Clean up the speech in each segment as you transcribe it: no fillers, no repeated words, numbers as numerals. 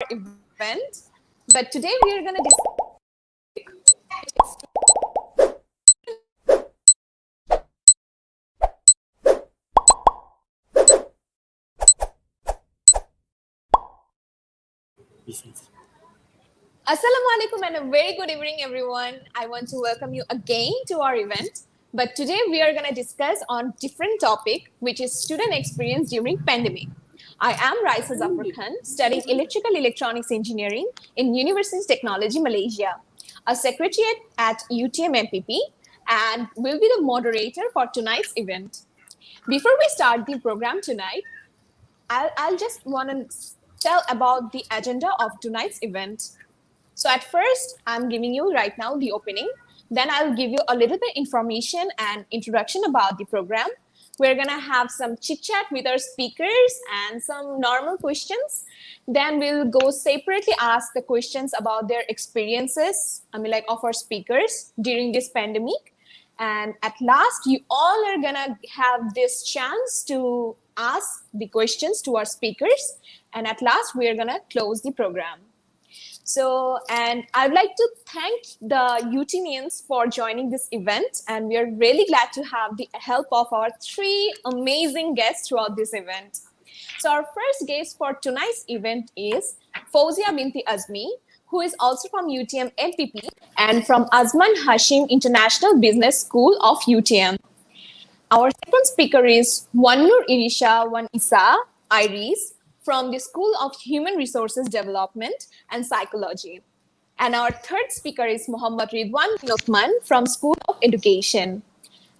event, but today we are going to Assalamualaikum and a very good evening, everyone. I want to welcome you again to our event. But today we are going to discuss on different topic, which is student experience during pandemic. I am 𝐒𝐲𝐻𝐿, studying Electrical Electronics Engineering in University of Technology, Malaysia, a secretariat at UTMMPP, and will be the moderator for tonight's event. Before we start the program tonight, I'll just want to tell about the agenda of tonight's event. So at first, I'm giving you right now the opening. Then I'll give you a little bit information and introduction about the program. We're going to have some chit chat with our speakers and some normal questions. Then we'll go separately ask the questions about their experiences, of our speakers during this pandemic. And at last, you all are going to have this chance to ask the questions to our speakers. And at last, we're going to close the program. So, and I'd like to thank the UTMians for joining this event. And we are really glad to have the help of our three amazing guests throughout this event. So our first guest for tonight's event is Fawzia binti Azmi, who is also from UTM MPP and from Azman Hashim International Business School of UTM. Our second speaker is Wannur Irisha Wan Isa Iris, from the School of Human Resources Development and Psychology. And our third speaker is Muhammad Ridwan Luqman from School of Education.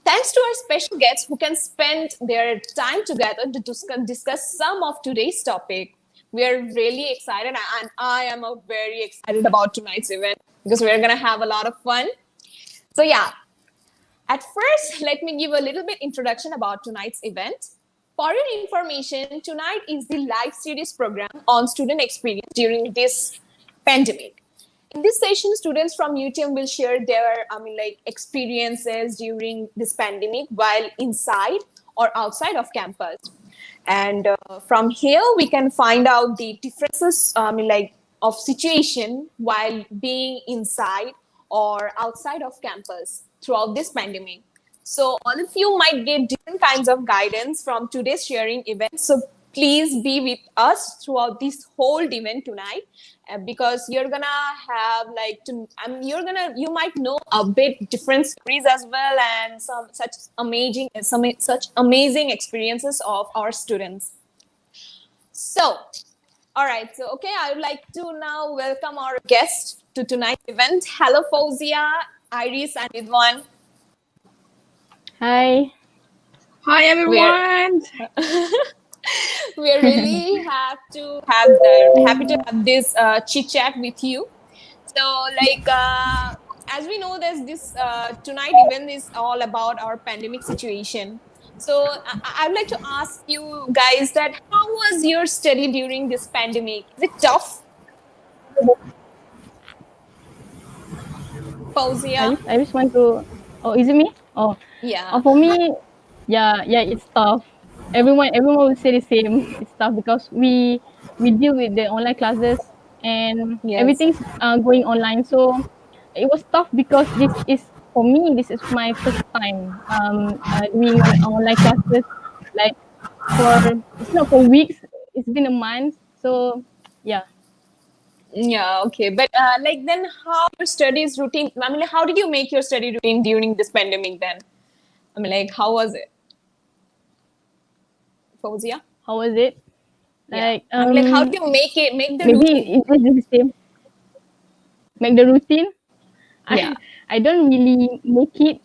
Thanks to our special guests who can spend their time together to discuss some of today's topic. We are really excited, and I am very excited about tonight's event because we're gonna have a lot of fun. So yeah, at first, let me give a little bit introduction about tonight's event. For your information, tonight is the live series program on student experience during this pandemic. In this session, students from UTM will share their experiences during this pandemic while inside or outside of campus. And from here, we can find out the differences of situation while being inside or outside of campus throughout this pandemic. So all of you might get different kinds of guidance from today's sharing event. So please be with us throughout this whole event tonight, because you're gonna have you might know a bit different stories as well, and such amazing experiences of our students. So, all right. So okay, I would like to now welcome our guest to tonight's event. Hello, Fawzia, Iris, and Ridwan. Hi. Hi, everyone. We're really happy to have this chit chat with you. So, as we know, there's this tonight event is all about our pandemic situation. So, I'd like to ask you guys that how was your study during this pandemic? Is it tough? Fawzia? I just want to. Oh, is it me? Oh, yeah. For me, yeah, it's tough. Everyone will say the same. It's tough because we deal with the online classes and everything's going online. So it was tough because this is my first time doing online classes. Like it's not for weeks. It's been a month. So yeah. Yeah, okay. But then how your studies routine, how did you make your study routine during this pandemic then? How was it? Fawzia? How was it? How do you make the maybe routine? It's the same. Make the routine? Yeah. I don't really make it,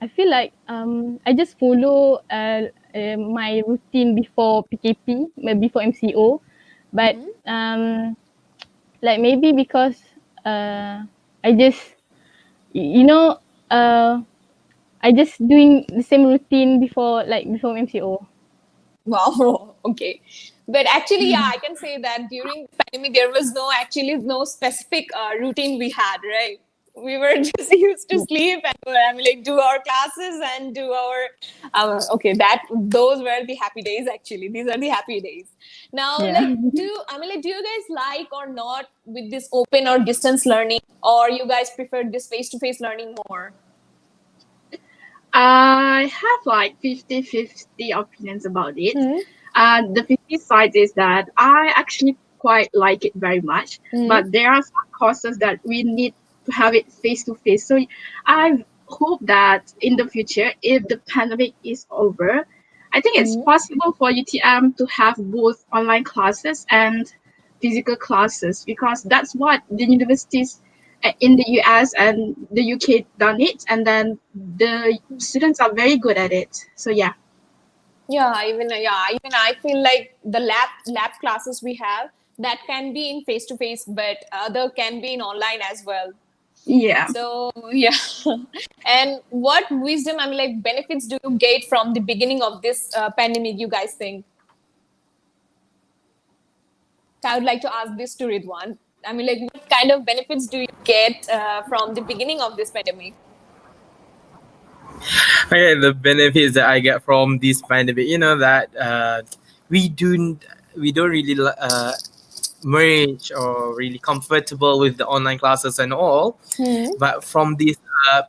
I feel like I just follow my routine before PKP, before MCO. But maybe because I just I just doing the same routine before MCO. Wow, okay. But actually, I can say that during the pandemic, there was no specific routine we had, right? We were just used to sleep and do our classes and do our those were the happy days. Actually, these are the happy days. Now, do you guys like or not with this open or distance learning, or you guys prefer this face-to-face learning more? I have like 50-50 opinions about it. The 50 side is that I actually quite like it very much, but there are some courses that we need to have it face-to-face. So I hope that in the future, if the pandemic is over, I think it's possible for UTM to have both online classes and physical classes, because that's what the universities in the US and the UK done it, and then the students are very good at it. So yeah. Even I feel like the lab classes we have, that can be in face to face, but other can be in online as well. Yeah. So yeah. And what wisdom, benefits do you get from the beginning of this pandemic, you guys think? I would like to ask this to Ridwan. What kind of benefits do you get from the beginning of this pandemic? Okay, the benefits that I get from this pandemic, that we don't really merge or really comfortable with the online classes and all. But from this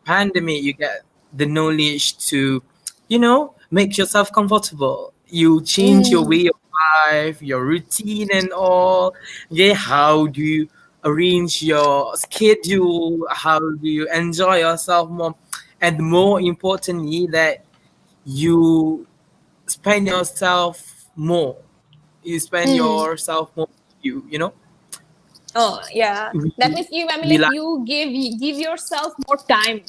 pandemic, you get the knowledge to, make yourself comfortable. You change your way of life, your routine and all. Yeah, how do you arrange your schedule? How do you enjoy yourself more? And more importantly, that you spend yourself more. You spend yourself more. You know. Oh yeah, that means you. You give yourself more time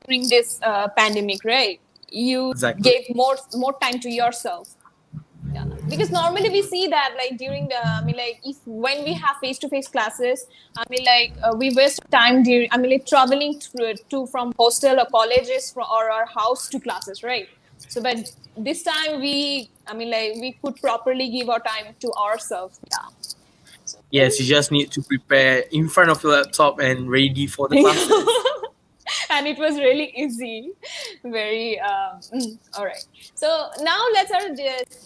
during this pandemic, right? You gave more time to yourself. Yeah, because normally we see that during the if when we have face-to-face classes, we waste time during traveling to from hostel or colleges or our house to classes, right? So but this time we we could properly give our time to ourselves. Yeah. So, yes, you just need to prepare in front of your laptop and ready for the classes. And it was really easy, very all right. So now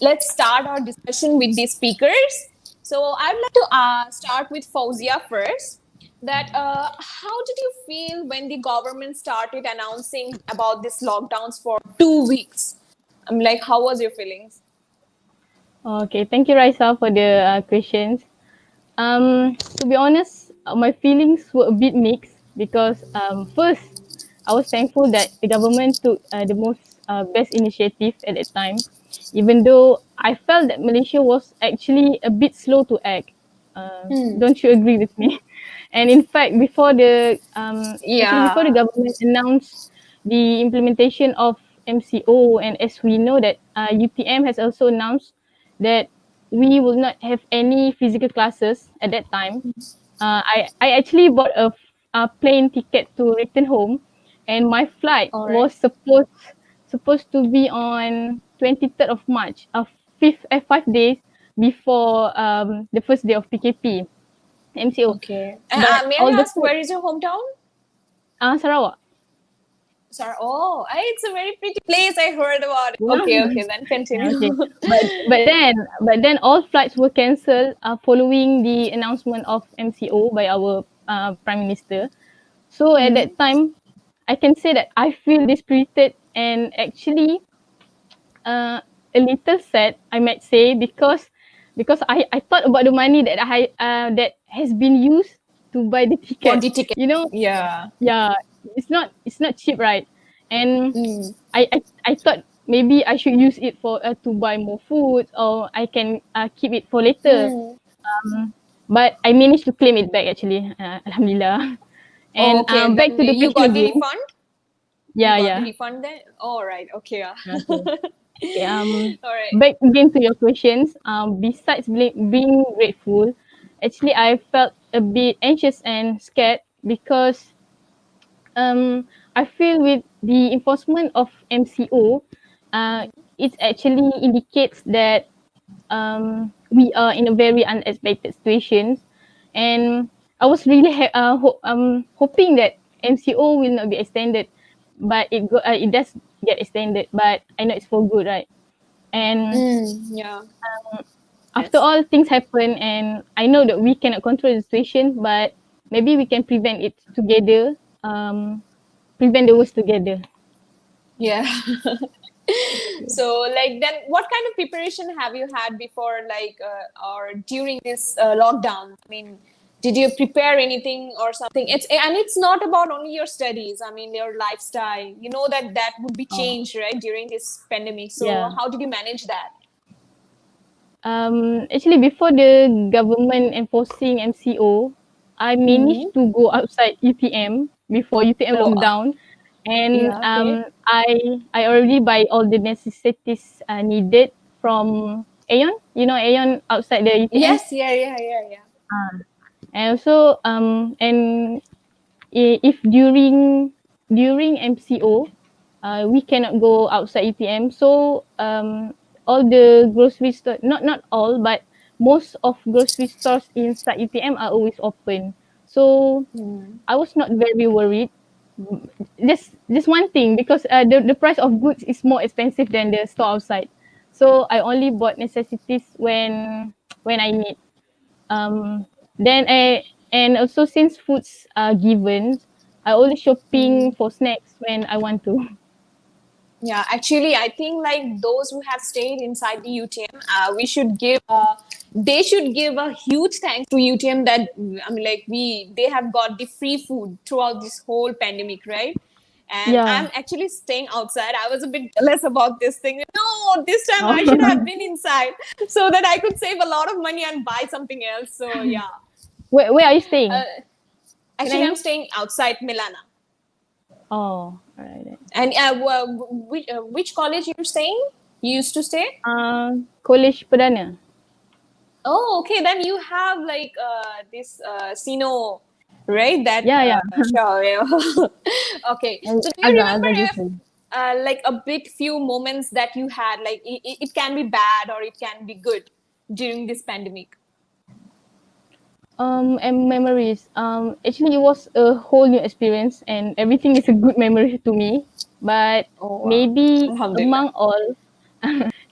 let's start our discussion with the speakers. So I'd like to start with Fauzia first. That how did you feel when the government started announcing about these lockdowns for 2 weeks? How was your feelings? Okay, thank you, Raisa, for the questions. To be honest, my feelings were a bit mixed because first, I was thankful that the government took the most best initiative at that time, even though I felt that Malaysia was actually a bit slow to act. Don't you agree with me? And in fact, before the government announced the implementation of MCO, and as we know that UTM has also announced that we will not have any physical classes at that time. I actually bought a plane ticket to return home, and my flight was supposed to be on 23rd of March, 5 days before the first day of PKP, MCO. Okay. May I ask, where is your hometown? Sarawak. Oh, it's a very pretty place. I heard about it. Okay, then continue. Okay. But then all flights were cancelled following the announcement of MCO by our Prime Minister. So at that time, I can say that I feel dispirited and actually a little sad, I might say, because I thought about the money that that has been used to buy the ticket. For the ticket. Yeah. It's not cheap, right? And I thought maybe I should use it for to buy more food, or I can keep it for later. But I managed to claim it back actually, alhamdulillah. And back to the you got the again. refund? Yeah, you got the refund then? All right, okay. Okay, all right. Back again to your questions. Besides being grateful, actually I felt a bit anxious and scared because I feel with the enforcement of MCO, it actually indicates that we are in a very unexpected situation, and I was really hoping that MCO will not be extended, but it does get extended. But I know it's for good, right? And Yeah. after all, things happen, and I know that we cannot control the situation, but maybe we can prevent it together. Prevent the worst together. Yeah. So, like, then what kind of preparation have you had before, like, or during this lockdown? I mean, did you prepare anything or something? It's not about only your studies. I mean, your lifestyle. You know that would be Oh, changed, right, during this pandemic. So, yeah. how did you manage that? Actually, before the government enforcing MCO, I managed to go outside UTM before UTM Oh, lockdown, and yeah. Okay. I already buy all the necessities needed from Aeon. You know Aeon outside the UTM. Yes. Yeah. Yeah. Yeah. Yeah. And also and if during MCO, we cannot go outside UTM. So all the grocery store, not all, but most of grocery stores inside UTM are always open. So I was not very worried. Just one thing, because the price of goods is more expensive than the store outside. So I only bought necessities when I need. Um, then and also since foods are given, I always shopping for snacks when I want to. Yeah, actually, I think like those who have stayed inside the UTM, we should give. They should give a huge thanks to UTM that I mean, like they have got the free food throughout this whole pandemic, right? And Yeah. I'm actually staying outside. I was a bit jealous about this thing. No, this time Oh. I should have been inside so that I could save a lot of money and buy something else. So yeah, Where are you staying? uh, Can I actually, I'm know? staying outside Milana. Oh, alright. And which college you're staying? You used to stay? College Perdana. Oh, okay. Then you have like this Sino, right? That Yeah. show. Yeah. Okay. And So do you remember Azman if Jason. like a bit few moments that you had, like it can be bad or it can be good during this pandemic? And memories. Actually, it was a whole new experience, and everything is a good memory to me. But Oh wow. maybe Alhamdulillah. among all,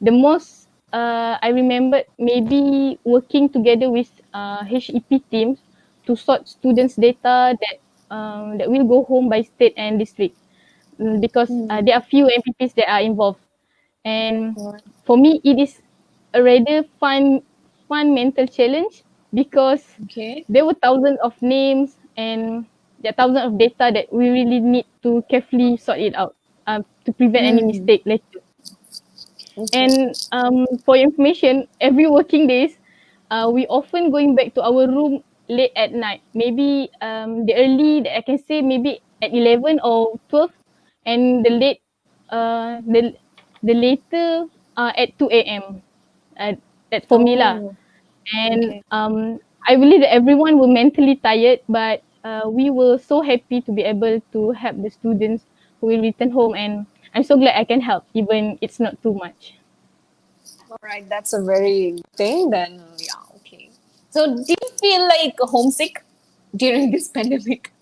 the most I remembered maybe working together with HEP teams to sort students' data that will go home by state and district. Because there are few MPPs that are involved, and for me it is a rather fun mental challenge, because Okay. there were thousands of names and there are thousands of data that we really need to carefully sort it out to prevent any mistake later. Okay. And for your information, every working days, we often going back to our room late at night. Maybe the early that I can say maybe at 11 or 12, and the late the later at 2 a.m. That's for me lah. Oh. And Okay. I believe that everyone were mentally tired, but we were so happy to be able to help the students who will return home, and I'm so glad I can help, even it's not too much. All right. That's a very good thing. Then yeah. Okay. So do you feel like homesick during this pandemic?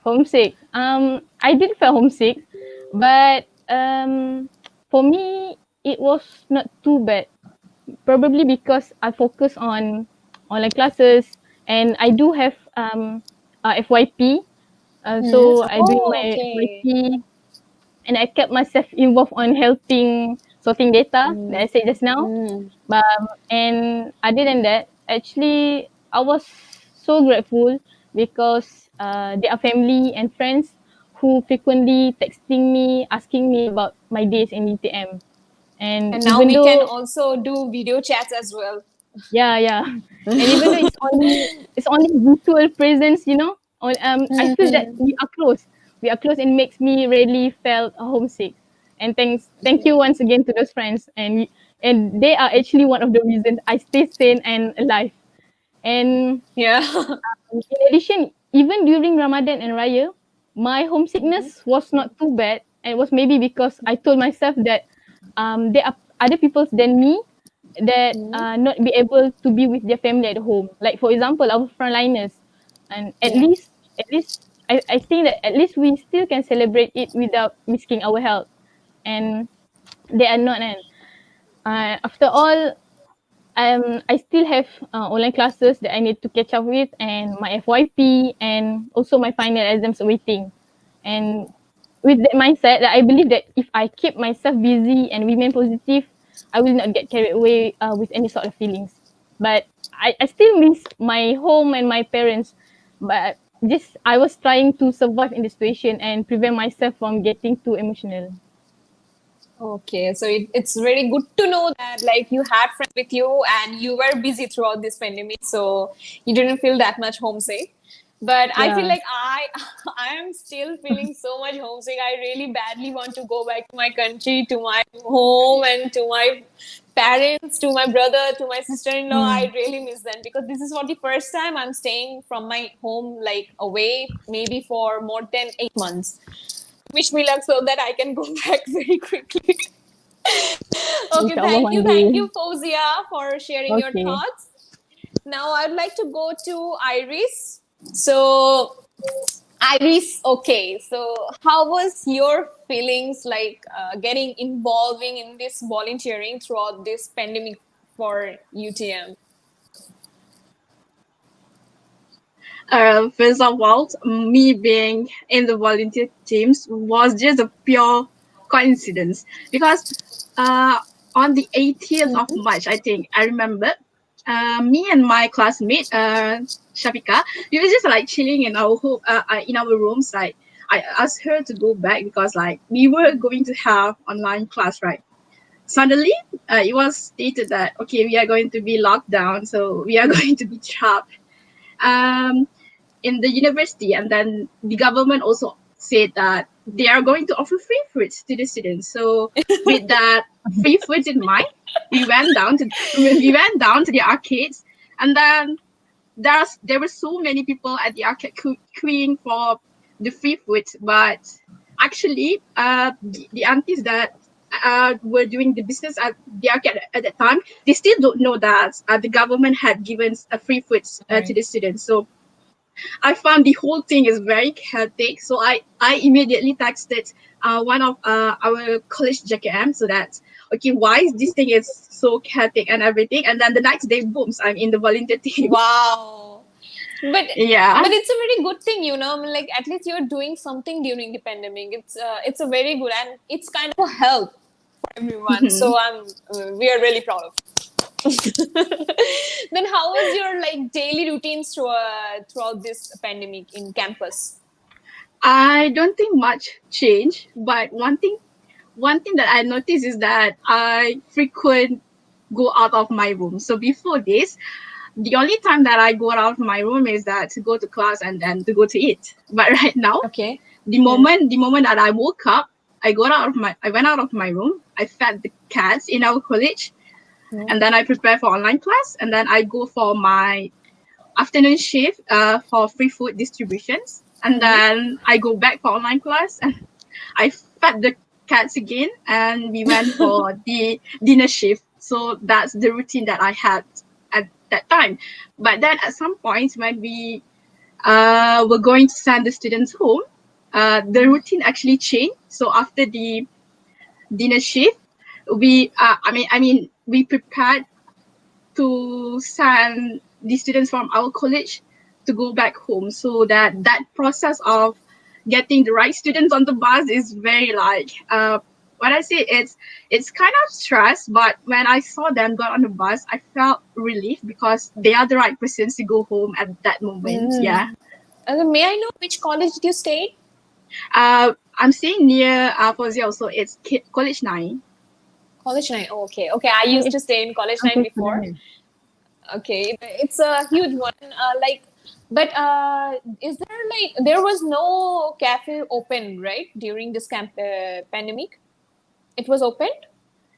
Homesick. I did feel homesick, but for me it was not too bad. Probably because I focus on online classes, and I do have FYP. So I doing Oh, my okay. FYP, and I kept myself involved on helping sorting data that I said just now. And other than that, actually, I was so grateful because there are family and friends who frequently texting me, asking me about my days in UTM. And And now even we can though, also do video chats as well. yeah, and even though it's only virtual presence, I feel that we are close. We are close, and makes me really felt homesick. And thank you once again to those friends, and they are actually one of the reasons I stay sane and alive. And Yeah. in addition, even during Ramadan and Raya, my homesickness was not too bad, and it was maybe because I told myself that there are other people than me that not be able to be with their family at home. Like for example, our frontliners, and at Yeah. least I think that at least we still can celebrate it without risking our health. And they are not. And after all, I still have online classes that I need to catch up with, and my FYP, and also my final exams awaiting. And with that mindset, that I believe that if I keep myself busy and remain positive, I will not get carried away with any sort of feelings. But I still miss my home and my parents. But just I was trying to survive in the situation and prevent myself from getting too emotional. Okay, so it's very good to know that like you had friends with you and you were busy throughout this pandemic, so you didn't feel that much homesick. But I feel Yeah. like I am still feeling so much homesick. I really badly want to go back to my country, to my home, and to my parents, to my brother, to my sister-in-law. I really miss them because this is for the first time I'm staying from my home like away, maybe for more than 8 months. Wish me luck so that I can go back very quickly. Okay, Inshallah one thank day. you, Fauzia, for sharing your Okay. thoughts. Now I'd like to go to Iris. So, Iris, okay. So, how was your feelings like getting involving in this volunteering throughout this pandemic for UTM? First of all, me being in the volunteer teams was just a pure coincidence because on the 18th of March, I think I remember, me and my classmate Shafika, we were just like chilling in our home, in our rooms. Like I asked her to go back because like we were going to have online class, right? Suddenly, it was stated that okay, we are going to be locked down, so we are going to be trapped. Um, in the university, and then the government also said that they are going to offer free fruits to the students. So with that free fruits in mind, we went down to the arcades, and then there were so many people at the arcade queuing for the free fruits, but actually the aunties that were doing the business at the arcade at that time, they still don't know that the government had given free fruits to the students. So I found the whole thing is very chaotic. So I immediately texted one of our college JKM, so that okay, why is this thing is so chaotic and everything. And then the next day, booms, I'm in the volunteer team. Wow. Yeah. But it's a very good thing, you know. I mean, like at least you're doing something during the pandemic. It's a very good, and it's kind of a help for everyone. So we are really proud of it. Then how was your like daily routines throughout this pandemic in campus? I don't think much changed, but one thing that I noticed is that I frequent go out of my room. So before this, the only time that I go out of my room is that to go to class and then to go to eat. But right now, Okay. the moment that I woke up, I went out of my room. I fed the cats in our college, and then I prepare for online class, and then I go for my afternoon shift for free food distributions, and then I go back for online class, and I fed the cats again, and we went for the dinner shift. So that's the routine that I had at that time. But then at some point when we were going to send the students home, the routine actually changed. So after the dinner shift, we prepared to send the students from our college to go back home. So that process of getting the right students on the bus is very like what I say, it's kind of stress, but when I saw them go on the bus, I felt relief because they are the right persons to go home at that moment. Yeah. May I know which college did you stay? I'm staying near Fozia also. It's College 9. College 9. Oh, okay. Okay. I used to stay in College 9 before. Okay. It's a huge one. But is there like, there was no cafe open, right? During this pandemic? It was opened?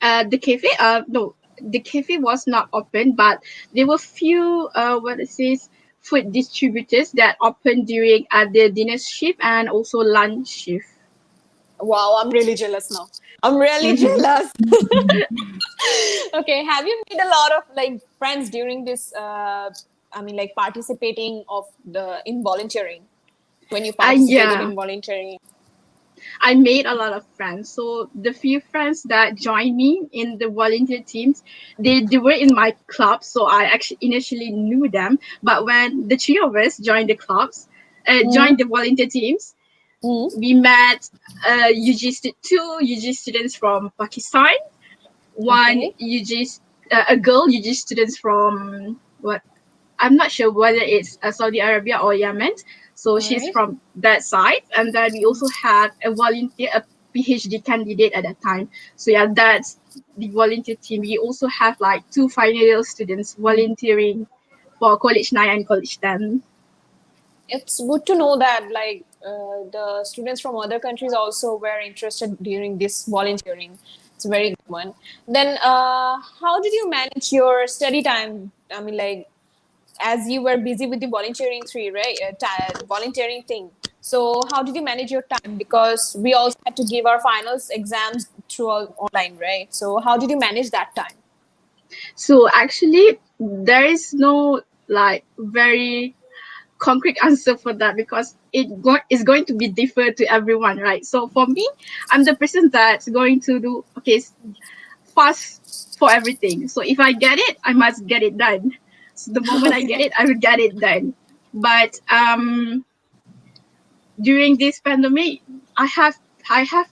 The cafe, no, the cafe was not open, but there were few, what it says, food distributors that opened during the dinner shift and also lunch shift. Wow, I'm really jealous now. I'm really jealous. Okay, have you made a lot of like friends during this? Like participating in volunteering. when you participated Yeah. in volunteering? I made a lot of friends. So the few friends that joined me in the volunteer teams, they were in my club. So I actually initially knew them. But when the three of us joined the clubs, joined the volunteer teams, we met two UG students from Pakistan, one UG, a girl UG students from what, I'm not sure whether it's Saudi Arabia or Yemen. So she's from that side. And then we also had a volunteer, a PhD candidate at that time. So yeah, that's the volunteer team. We also have like 2 final year students volunteering for College 9 and College 10. It's good to know that like the students from other countries also were interested during this volunteering. It's a very good one. Then how did you manage your study time? I mean, like, as you were busy with the volunteering volunteering thing. So how did you manage your time? Because we also had to give our finals exams through online, right? So how did you manage that time? So actually, there is no like very concrete answer for that, because it's going to be different to everyone, right? So for me, I'm the person that's going to do fast for everything. So if I get it, I must get it done. So the moment I get it, I will get it done. But during this pandemic, I have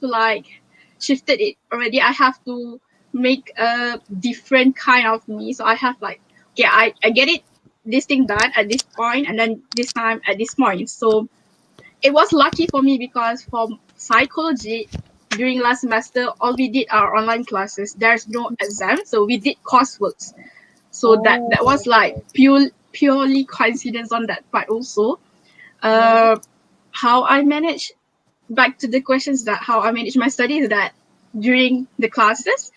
like shifted it already. I have to make a different kind of me. So I have like, okay, I get it, this thing done at this point, and then this time at this point. So it was lucky for me, because for psychology, during last semester, all we did are online classes. There's no exam, so we did coursework. So that was like purely coincidence on that part also. How I manage, back to the questions, that how I manage my studies, that during the classes,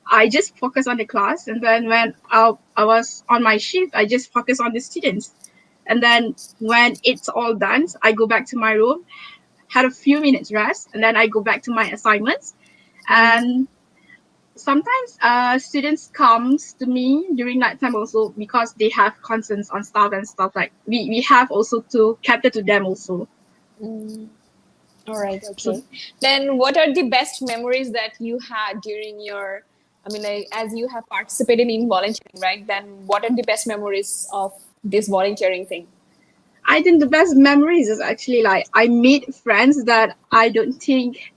I just focus on the class, and then when I was on my shift, I just focus on the students. And then when it's all done, I go back to my room, had a few minutes rest, and then I go back to my assignments. And sometimes students comes to me during that time also, because they have concerns on stuff and stuff, like we have also to cater to them also. All right, okay. Then what are the best memories that you had during your, I mean, like, as you have participated in volunteering, right? Then what are the best memories of this volunteering thing? I think the best memories is actually like I made friends that I don't think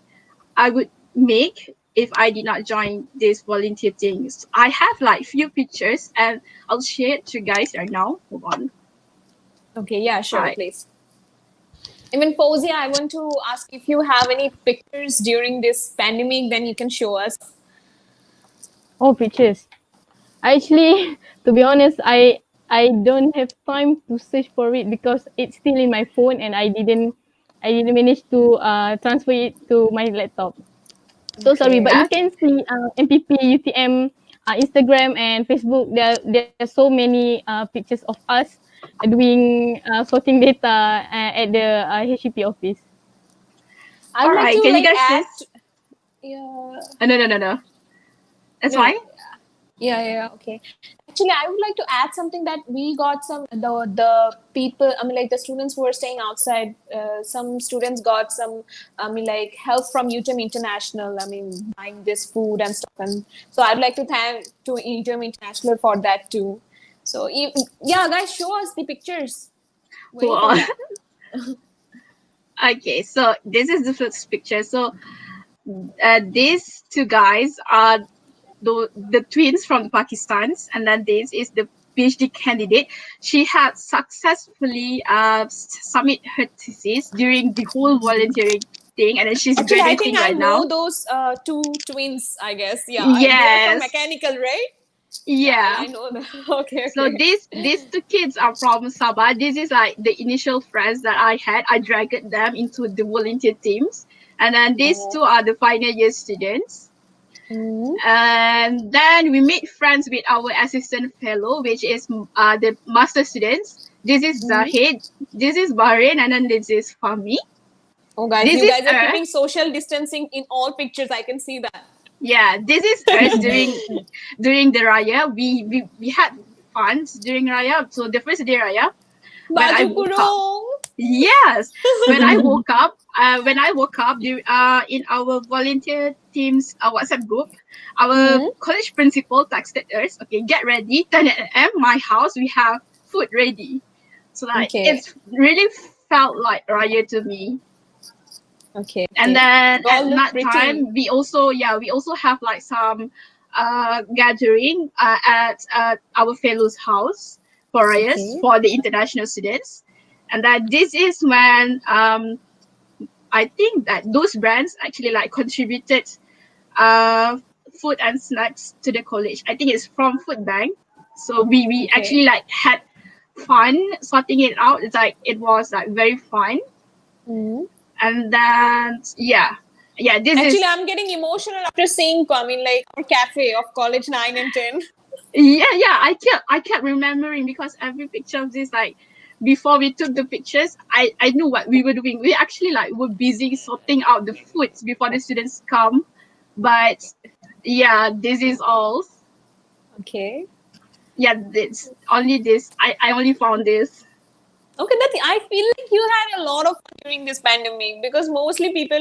I would make if I did not join this volunteer things. I have like few pictures, and I'll share it to you guys right now. Hold on. Okay, yeah, sure, please. Even Fauzi, I want to ask if you have any pictures during this pandemic, then you can show us. Oh, pictures. Actually, to be honest, I don't have time to search for it, because it's still in my phone, and I didn't manage to transfer it to my laptop. So sorry, but you can see MPP, UTM, Instagram, and Facebook. There are so many pictures of us doing sorting data at the HEP office. I'd like to can like you guys add. No. That's fine. Yeah, okay. Actually, I would like to add something, that we got some, the people, I mean, like the students who were staying outside, some students got some, I mean, like help from UTM International, I mean, buying this food and stuff. And so I'd like to thank to UTM International for that too. So yeah, guys, show us the pictures. Okay, so this is the first picture. So these two guys are the twins from Pakistan, and then this is the PhD candidate. She had successfully submit her thesis during the whole volunteering thing, and then she's graduating right now. I know those two twins, I guess. Yeah, yes. They're from mechanical, right? Yeah, I know that. Okay. So these two kids are from Sabah. This is like the initial friends that I had. I dragged them into the volunteer teams, and then these two are the final year students. And then we made friends with our assistant fellow, which is the master students. This is Zahid, this is Bahrain, and then this is Fahmi. Oh, guys, you guys are keeping social distancing in all pictures. I can see that. Yeah, this is us during the Raya. We had fun during Raya. So the first day Raya, Baju kurung. Yes, when I woke up, in our volunteer team's WhatsApp group, our college principal texted us, "Okay, get ready. 10 a.m. My house, we have food ready." So like Okay. it's really felt like Raya to me. Okay. And then All at look that pretty. time, we also have like some gathering at our fellow's house for Rayas Okay. for the international students. And that this is when I think that those brands actually like contributed uh, food and snacks to the college. I think it's from Food Bank. So we Okay. actually like had fun sorting it out. It's like it was like very fun. And then this Actually, is I'm getting emotional after seeing, like our cafe of college 9 and 10. I kept remembering because every picture of this, like before we took the pictures, I knew what we were doing. We actually like were busy sorting out the foods before the students come. But yeah, this is all. Okay. Yeah, this only this. I only found this. Okay, I feel like you had a lot of fun during this pandemic because mostly people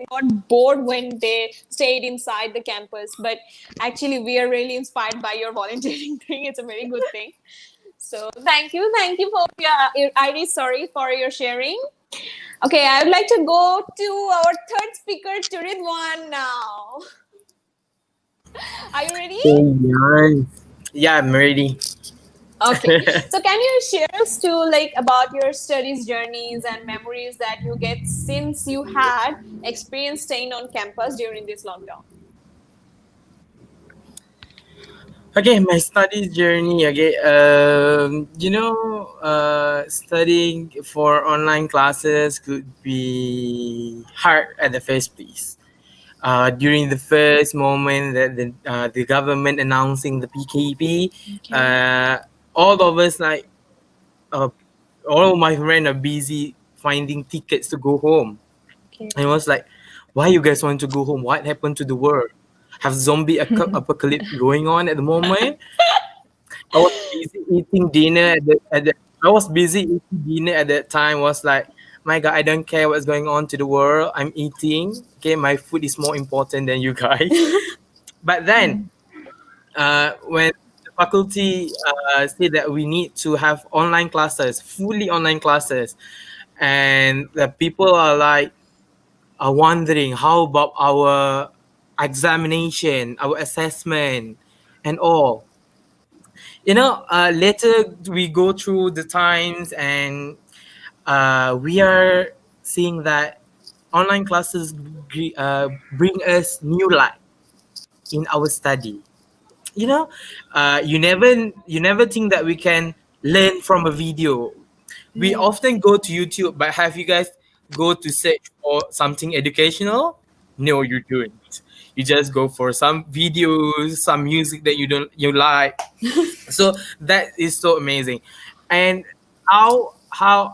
got bored when they stayed inside the campus. But actually, we are really inspired by your volunteering thing. It's a very good thing. So thank you for your Iris. Sorry for your sharing. Okay, I would like to go to our third speaker, Turidwan now. Are you ready? Nice. Yeah, I'm ready. Okay. So can you share us about your studies journeys and memories that you get since you had experience staying on campus during this lockdown? Okay, my studies journey. Okay, studying for online classes could be hard at the first place. During the first moment that the government announcing the PKP, all of us uh, all of my friends are busy finding tickets to go home. Okay. And it was like, why you guys want to go home? What happened to the world? Have zombie apocalypse going on at the moment? I was busy eating dinner I was busy eating dinner at that time. Was like, my God, I don't care what's going on to the world. I'm eating. Okay, my food is more important than you guys. But then, when the faculty said that we need to have online classes, fully online classes, and the people are wondering how about our examination, our assessment, and all. Later we go through the times and we are seeing that online classes bring us new light in our study. You never think that we can learn from a video. We often go to YouTube, but have you guys go to search for something educational? No, you don't. You just go for some videos, some music that you like. So that is so amazing. And how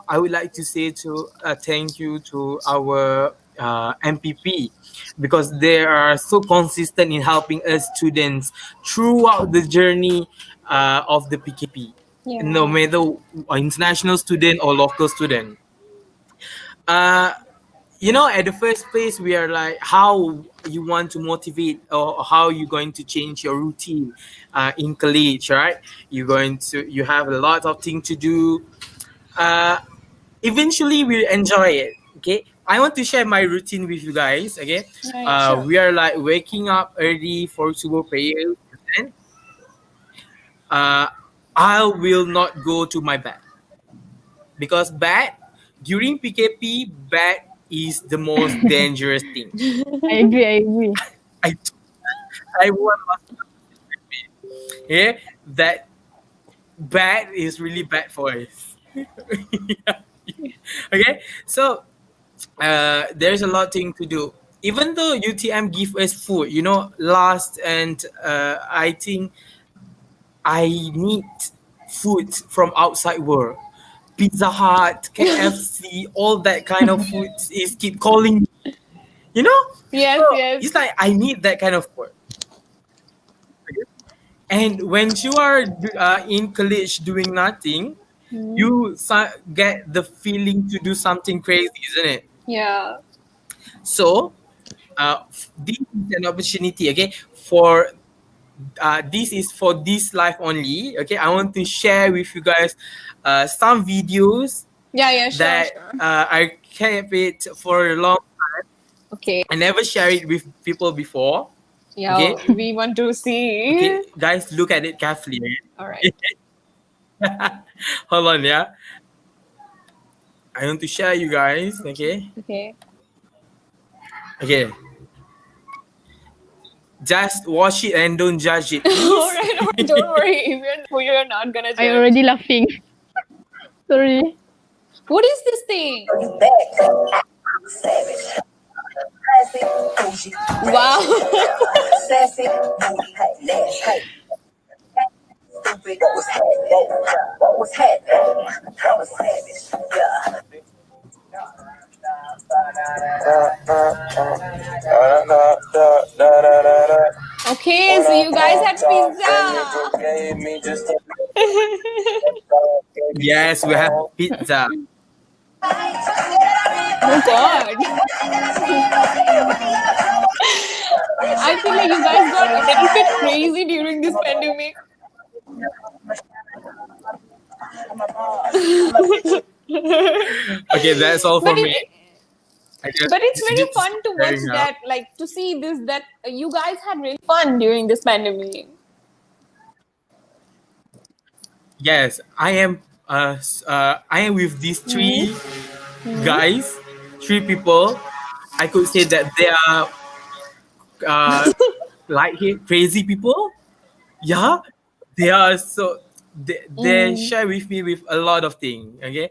I would like to say to thank you to our MPP, because they are so consistent in helping us students throughout the journey of the PKP, no matter international student or local student. uh, at the first place, we are like, how you want to motivate or how you going to change your routine in college, right? You have a lot of things to do. uh, Eventually we enjoy it. Okay, I want to share my routine with you guys. Okay, Right, sure. we are like waking up early for subuh prayer, and uh, I will not go to my bed, because bed during PKP, bed is the most dangerous thing. I agree. I I want yeah, that bad is really bad for us. Okay, so there's a lot thing to do. Even though UTM give us food, last and I think I need food from outside world. Pizza Hut, KFC, all that kind of food is keep calling. You know, Yes, so yes. it's like I need that kind of food. And when you are in college doing nothing, you get the feeling to do something crazy, isn't it? Yeah. So this is an opportunity, okay, for this is for this live only, okay. I want to share with you guys some videos Yeah, sure, that sure. I kept it for a long. Okay. I never shared it with people before. Yeah, Okay. we want to see. Okay, guys, look at it carefully. All right. Hold on, yeah. I want to share you guys. Okay. Okay. Okay. Just watch it and don't judge it, please. All right. Don't worry. We're not gonna judge. I already laughing. Sorry. What is this thing? Wow. Okay, so you guys had pizza. Yes, we have pizza. Oh God. I feel like you guys got a little bit crazy during this pandemic. Okay, that's all for But me. But it's very fun to watch sharing that, like to see this, that you guys had really fun during this pandemic. Yes, I am. I am with these three guys, three people. I could say that they are like crazy people. Yeah, they are so. They share with me with a lot of things. Okay,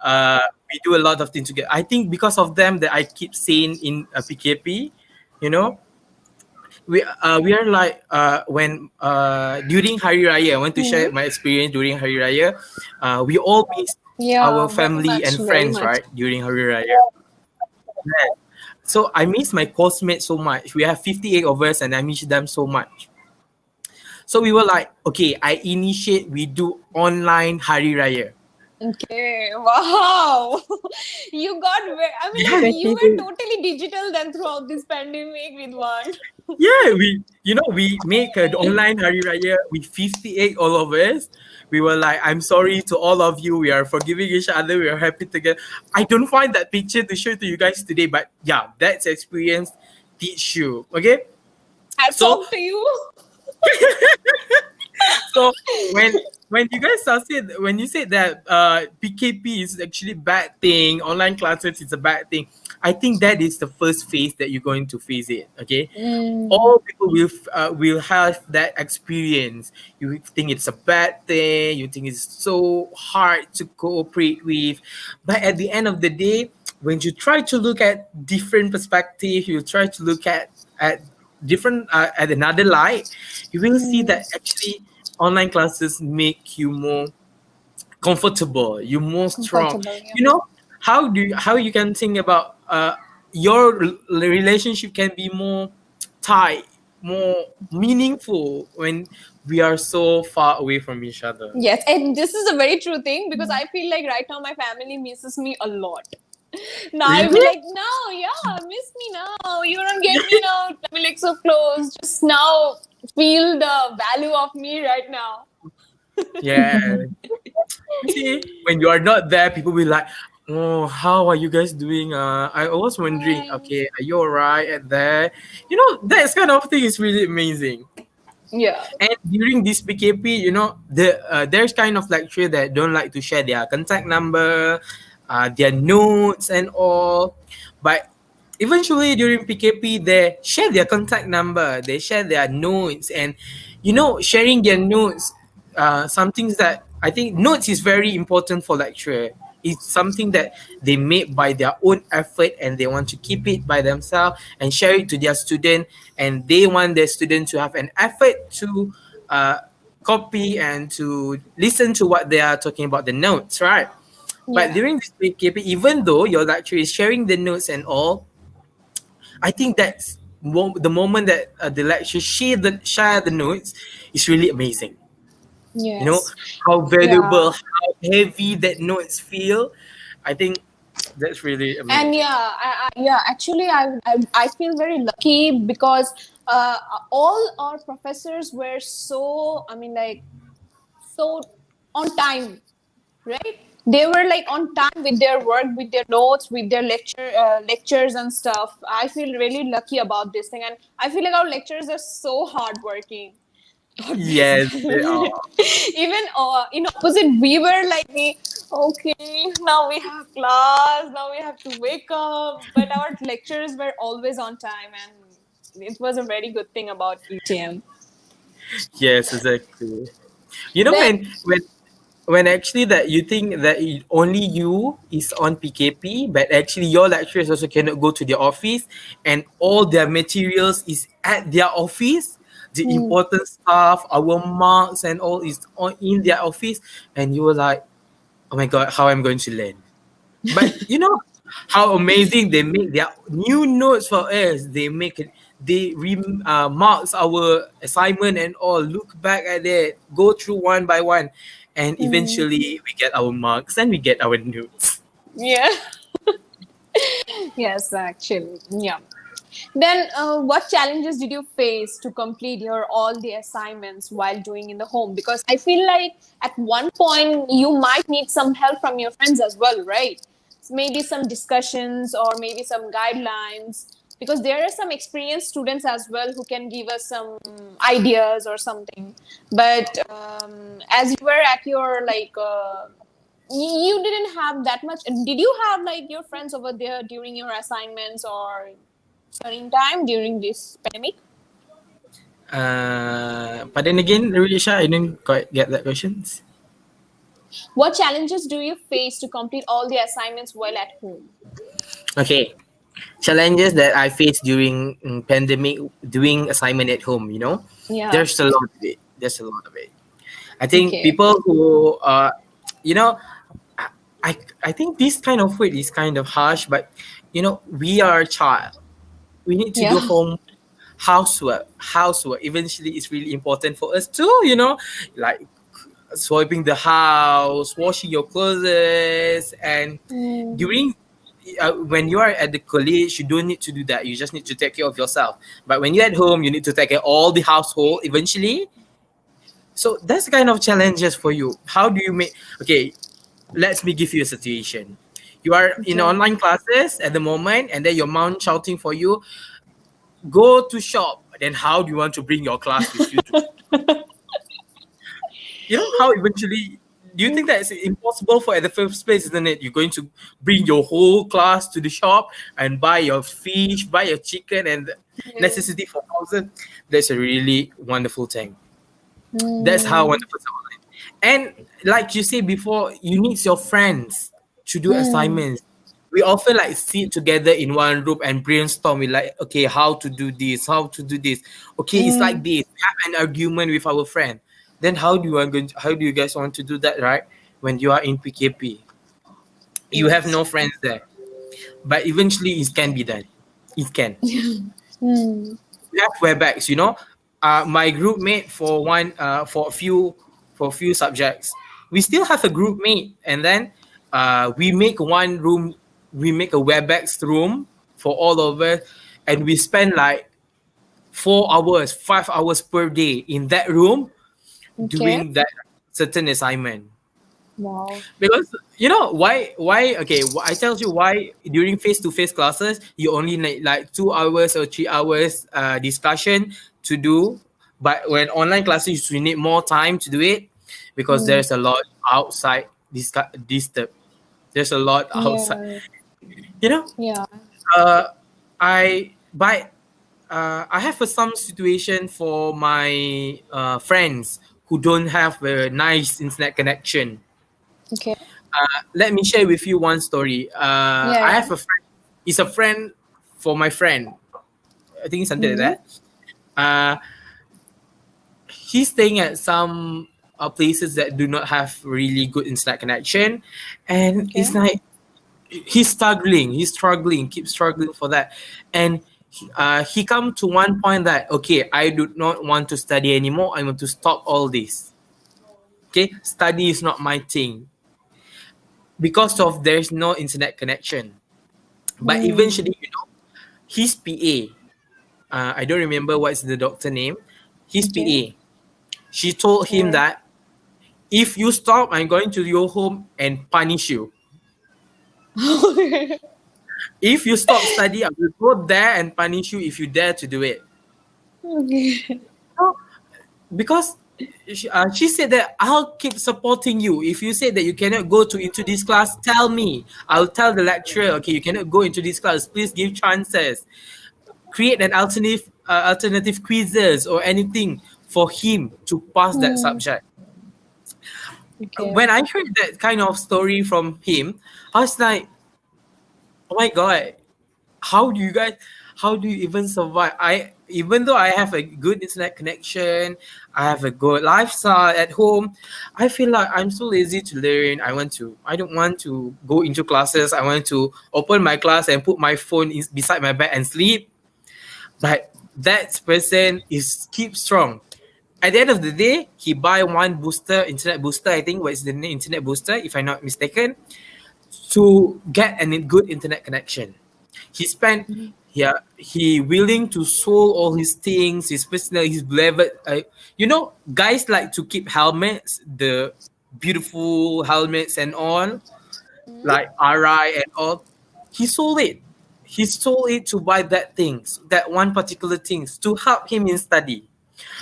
we do a lot of things together. I think because of them that I keep saying in PKP, you know. We are like when during Hari Raya, I want to share my experience during Hari Raya. We all miss our family and friends, right? During Hari Raya. Yeah. So I miss my coursemate so much. We have 58 of us and I miss them so much. So we were like, okay, we do online Hari Raya. Okay, wow. You got you were totally digital then throughout this pandemic with one. Yeah, we make an online Hari Raya with 58 all of us. We were like, I'm sorry to all of you. We are forgiving each other. We are happy together. I don't find that picture to show to you guys today, but yeah, that's experience teach you. Okay. Hats off to you. So when you guys said when you said that PKP is actually bad thing, online classes is a bad thing, I think that is the first phase that you're going to face it. Okay, all people will have that experience. You think it's a bad thing. You think it's so hard to cooperate with, but at the end of the day, when you try to look at different perspective, you try to look at different at another light, you will see that actually online classes make you more comfortable, you're more strong. Yeah. You know how you can think about your relationship can be more tight, more meaningful when we are so far away from each other. Yes, and this is a very true thing because I feel like right now my family misses me a lot. Now I'll be like, no, yeah, miss me now. You don't get me now. I'm like so close. Just now feel the value of me right now. Yeah. See, when you are not there, people will like, oh, how are you guys doing? I was wondering, okay, are you alright at there? You know, that kind of thing is really amazing. Yeah. And during this PKP, you know, there's kind of lecturer that don't like to share their contact number, their notes and all. But eventually during PKP, they share their contact number, they share their notes, and you know, sharing their notes, something that I think notes is very important for lecturer. It's something that they made by their own effort and they want to keep it by themselves and share it to their student, and they want their student to have an effort to copy and to listen to what they are talking about the notes, right? But during this PKP, even though your lecturer is sharing the notes and all, I think that's the moment that the lecturer share the notes is really amazing. You know Yes. how valuable, Yeah. how heavy that notes feel. I think that's really And amazing. yeah, actually, I feel very lucky because uh, all our professors were so, I mean, like, so on time, right? They were like on time with their work, with their notes, with their lectures and stuff. I feel really lucky about this thing, and I feel like our lecturers are so hardworking. God bless Yes, they them. are. Even in opposite, we were like, okay, now we have class, now we have to wake up. But our lecturers were always on time, and it was a very good thing about UTM. Yes, exactly. You know Then, when actually that you think that only you is on PKP, but actually your lecturers also cannot go to their office, and all their materials is at their office. The mm, important stuff, our marks and all is on in their office, and you were like, "Oh my god, how I'm going to learn?" But you know how amazing they make their new notes for us. They make it. They marks our assignment and all. Look back at it. Go through one by one, and mm, eventually we get our marks and we get our notes. yeah, yes, actually, yeah. Then, what challenges did you face to complete your all the assignments while doing in the home? Because I feel like at one point you might need some help from your friends as well, right? Maybe some discussions or maybe some guidelines. Because there are some experienced students as well who can give us some ideas or something. But as you were at your you didn't have that much. Did you have like your friends over there during your assignments or studying time during this pandemic? But then again, Risha, I didn't quite get that questions. What challenges do you face to complete all the assignments while at home? Okay, challenges that I faced during pandemic doing assignment at home. Yeah. There's a lot of it. There's a lot of it. I think Okay. people who you know I think this kind of word is kind of harsh, but we are a child. We need to do Yeah. home housework. Eventually it's really important for us too, like swiping the house, washing your clothes, and Mm, during when you are at the college, you don't need to do that. You just need to take care of yourself. But when you're at home, you need to take care of all the household eventually. So that's kind of challenges for you. How do you make? Okay, let me give you a situation. You are in okay. online classes at the moment, and then your mom shouting for you, go to shop. Then how do you want to bring your class with you to? You know how eventually. Do you think that it's impossible for at the first place, isn't it? You're going to bring your whole class to the shop and buy your fish, buy your chicken, and the Yeah. necessity for houses. That's a really wonderful thing. That's how Mm, wonderful. And like you said before, you need your friends to do mm, assignments. We often like sit together in one room and brainstorm. We like, okay, how to do this, how to do this. Okay, it's like mm. this. We have an argument with our friend. Then how do you guys want to do that, right? When you are in PKP, you have Yes. no friends there. But eventually it can be done. It can. Mm, We have WebEx, my group mate for a few subjects. We still have a group mate, and then we make one room. We make a WebEx room for all of us, and we spend like 4 hours, 5 hours per day in that room okay. doing that certain assignment. Wow. Because why okay, I tell you why during face-to-face classes you only need like 2 hours or 3 hours discussion to do, but when online classes you need more time to do it because Mm, there's a lot outside disturb. There's a lot outside. yeah. You know, Yeah. uh, I have some situation for my friends who don't have a nice internet connection. Okay. Let me share with you one story. Yeah. I Yeah. have a friend. He's a friend for my friend. I think it's something like Mm, that. Uh, he's staying at some places that do not have really good internet connection, and okay. it's like he's struggling. He's struggling. Keeps struggling for that, and he come to one point that okay, I do not want to study anymore. I want to stop all this. Okay, study is not my thing because of there's no internet connection. But eventually, his PA, I don't remember what's the doctor name, his PA, she told him that if you stop, I'm going to your home and punish you. If you stop study, I will go there and punish you if you dare to do it. So, because she said that I'll keep supporting you. If you say that you cannot go into this class, tell me. I'll tell the lecturer, okay, you cannot go into this class. Please give chances. Create an alternative quizzes or anything for him to pass that subject. When I heard that kind of story from him, I was like, oh my God, how do you even survive? Even though I have a good internet connection, I have a good lifestyle at home, I feel like I'm so lazy to learn. I don't want to go into classes. I want to open my class and put my phone beside my bed and sleep. But that person keep strong. At the end of the day, he buy one internet booster, I think, what is the name, internet booster, if I'm not mistaken, to get a good internet connection. He spent, he willing to sold all his things, his personal, his beloved. Guys like to keep helmets, the beautiful helmets and all, like RI and all. He sold it. He sold it to buy that one particular things to help him in study.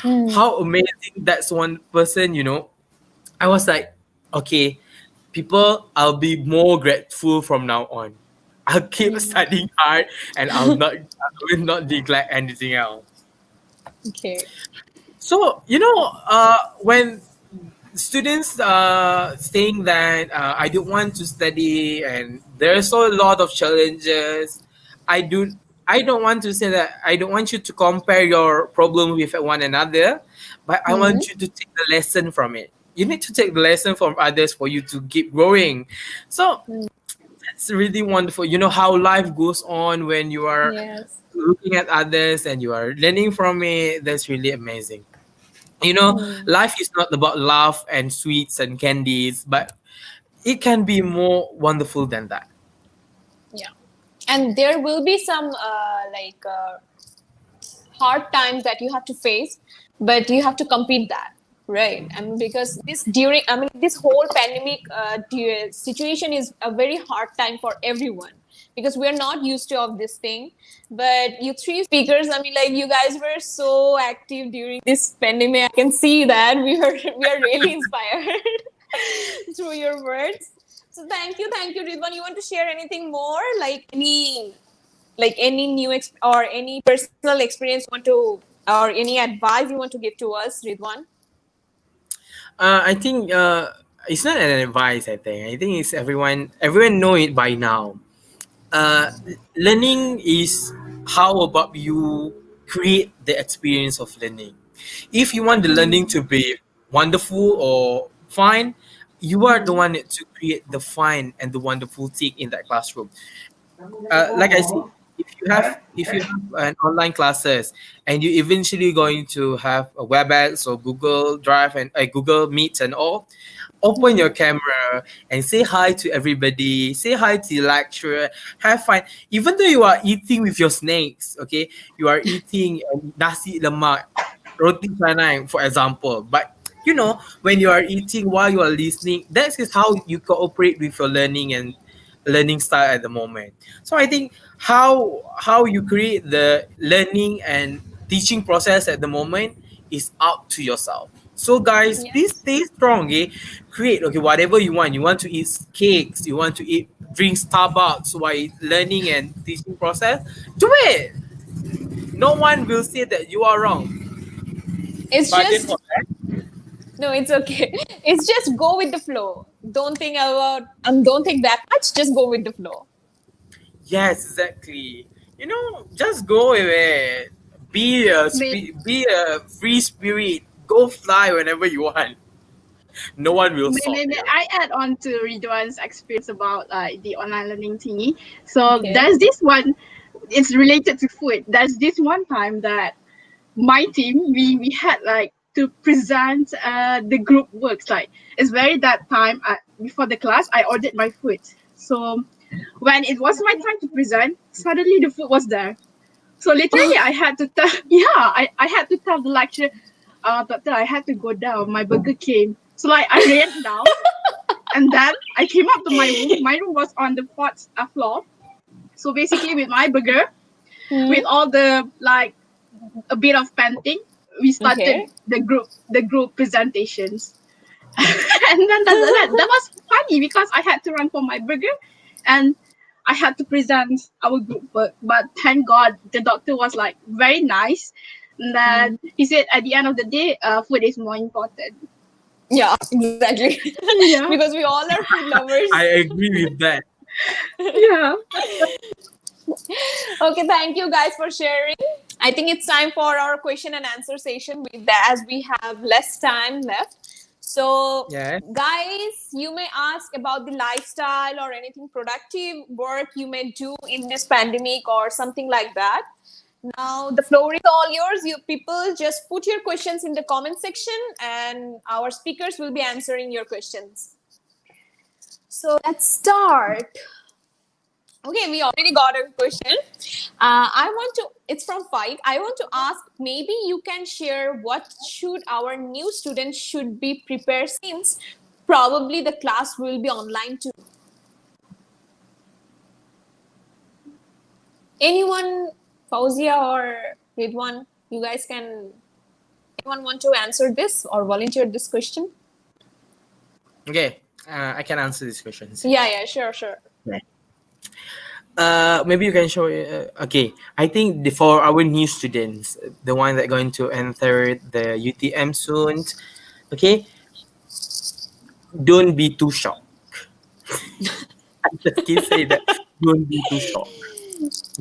How amazing that's one person, I was like, okay, people, I'll be more grateful from now on. I'll keep studying hard and I will not neglect anything else. Okay. So, when students saying that I don't want to study and there's a lot of challenges, I don't want to say that I don't want you to compare your problem with one another, but I want you to take the lesson from it. You need to take the lesson from others for you to keep growing. So that's really wonderful. You know how life goes on when you are looking at others and you are learning from it. That's really amazing. Life is not about love and sweets and candies, but it can be more wonderful than that. Yeah. And there will be some hard times that you have to face, but you have to compete that, right? And because this whole pandemic situation is a very hard time for everyone, because we're not used to of this thing. But you three speakers, you guys were so active during this pandemic. I can see that we are really inspired through your words. So thank you, Ridwan. You want to share anything more, any new or any personal experience or any advice you want to give to us, Ridwan? I think it's not an advice. I think it's everyone know it by now. Learning is how about you create the experience of learning. If you want the learning to be wonderful or fine, you are the one to create the fine and the wonderful thing in that classroom. Like I said, if you have an online classes and you eventually going to have a WebEx or Google Drive and Google Meet and all, open your camera and say hi to everybody, say hi to the lecturer, have fun. Even though you are eating with your snakes, okay, you are eating nasi lemak, roti canai, for example, but when you are eating while you are listening, that is how you cooperate with your learning style at the moment. So I think how you create the learning and teaching process at the moment is up to yourself. So guys, please stay strong, okay? Create, okay, whatever you want. You want to eat cakes, you want to drink Starbucks while learning and teaching process, do it. No one will say that you are wrong. No, it's okay. It's just go with the flow. Don't think that much. Just go with the flow. Yes, exactly. Just go with it. Be a free spirit. Go fly whenever you want. No one will stop you. I add on to Ridwan's experience about the online learning thingy. So there's this one. It's related to food. There's this one time that my team we had to present the group works. Like it's very that time before the class, I ordered my food. So when it was my time to present, suddenly the food was there. So literally, I had to tell, I had to tell the lecturer, doctor, I had to go down. My burger came. So like I ran down, and then I came up to my room. My room was on the fourth floor. So basically, with my burger, with all the like a bit of painting, we started the group presentations. And then that was funny because I had to run for my burger, and I had to present our group work. But thank God the doctor was like very nice. That he said at the end of the day, food is more important. Yeah, exactly. Yeah. Because we all are food lovers. I agree with that. Yeah. Okay, thank you guys for sharing. I think it's time for our question and answer session with that, as we have less time left. So, guys, you may ask about the lifestyle or anything productive work you may do in this pandemic or something like that. Now, the floor is all yours. You people just put your questions in the comment section and our speakers will be answering your questions. So, let's start. Okay, we already got a question. It's from 5. I want to ask, maybe you can share what should our new students should be prepared, since probably the class will be online too. Anyone, Fauzia or Ridwan, you guys can, anyone want to answer this or volunteer this question? Okay, I can answer these questions. Yeah, sure. Yeah. Maybe you can show it. Okay, I think for our new students, the one that going to enter the UTM soon, okay, don't be too shocked. I just can say that, don't be too shocked.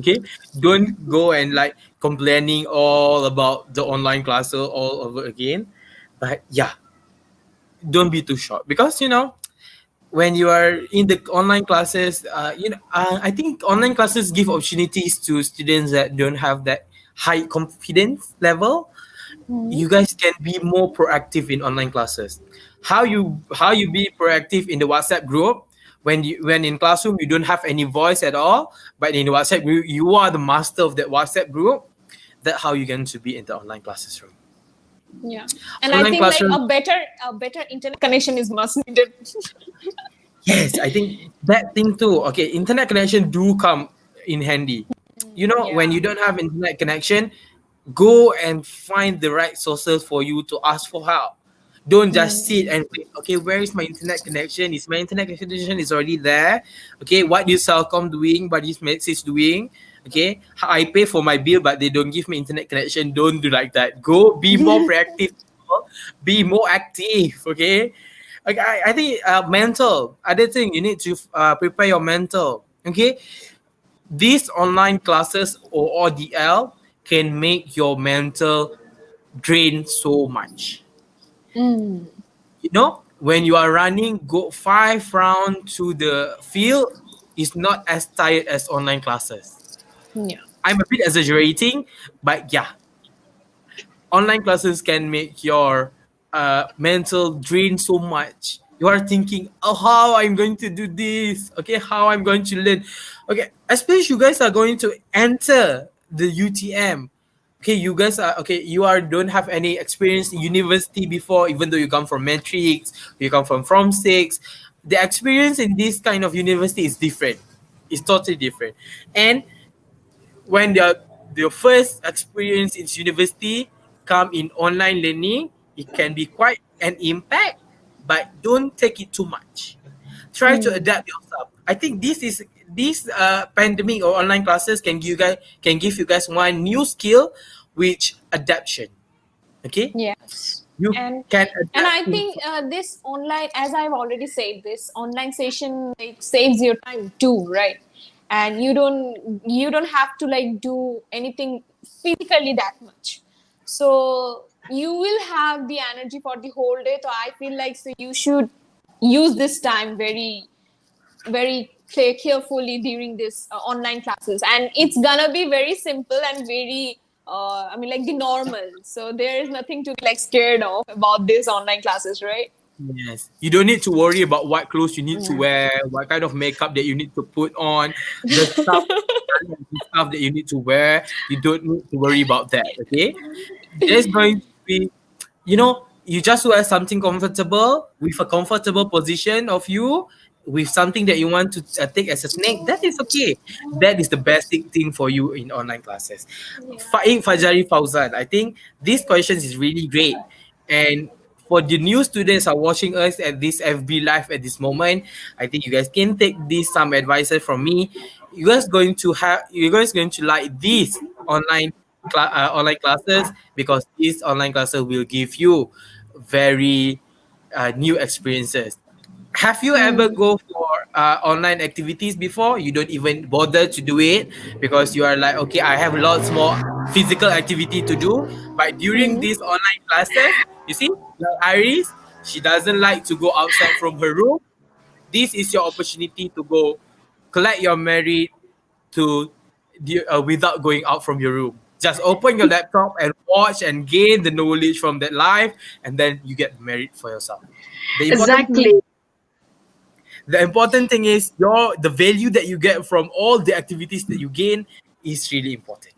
Okay, don't go and like complaining all about the online classes all over again. But yeah, don't be too shocked, because when you are in the online classes, I think online classes give opportunities to students that don't have that high confidence level. You guys can be more proactive in online classes. How you be proactive in the WhatsApp group, when in classroom you don't have any voice at all, but in the WhatsApp group you are the master of that WhatsApp group. That's how you're going to be in the online classes room. Yeah, and online I think classroom, like a better internet connection is must needed. Yes, I think that thing too. Okay, internet connection do come in handy. When you don't have internet connection, go and find the right sources for you to ask for help. Don't just sit and wait. Okay, where is my internet connection? Is my internet connection is already there? Okay, what is Cellcom doing? What is Maxis doing? Okay, I pay for my bill, but they don't give me internet connection. Don't do like that. Go be more proactive. Be more active. Okay. I think mental. Other thing, you need to prepare your mental. Okay, these online classes or ODL can make your mental drain so much. When you are running, go 5 rounds to the field is not as tired as online classes. Yeah, I'm a bit exaggerating, but yeah, online classes can make your mental drain so much. You are thinking, oh, how I'm going to do this? Okay, how I'm going to learn? Okay, especially you guys are going to enter the UTM. Okay, you guys are don't have any experience in university before, even though you come from matrix, you come from 6. The experience in this kind of university is different. It's totally different. And when the first experience in university come in online learning, it can be quite an impact, but don't take it too much. Try to adapt yourself. I think this pandemic or online classes can give you guys one new skill, which adaptation. Okay. Yes. You and can adapt. And I think this online, as I've already said, this online session saves your time too, right? And you don't have to do anything physically that much, so you will have the energy for the whole day. So I feel you should use this time very, very carefully during this online classes, and it's gonna be very simple and very I mean, like the normal. So there is nothing to be like scared of about these online classes, right? Yes. You don't need to worry about what clothes you need to wear, what kind of makeup that you need to put on, the stuff that you need to wear. You don't need to worry about that. Okay. There's going to be, you just wear something comfortable with a comfortable position of you, with something that you want to take as a snack. That is okay. That is the basic thing for you in online classes. Fajari Fauzan, I think these questions is really great. And for the new students are watching us at this FB live at this moment, I think you guys can take this some advices from me. You guys going to like these online classes, because these online classes will give you very new experiences. Have you ever go for online activities before? You don't even bother to do it because you are like, okay, I have lots more physical activity to do. But during these online classes, you see, like Iris, she doesn't like to go outside from her room. This is your opportunity to go collect your merit without going out from your room. Just open your laptop and watch and gain the knowledge from that live, and then you get merit for yourself. Exactly. The important thing is the value that you get from all the activities that you gain is really important.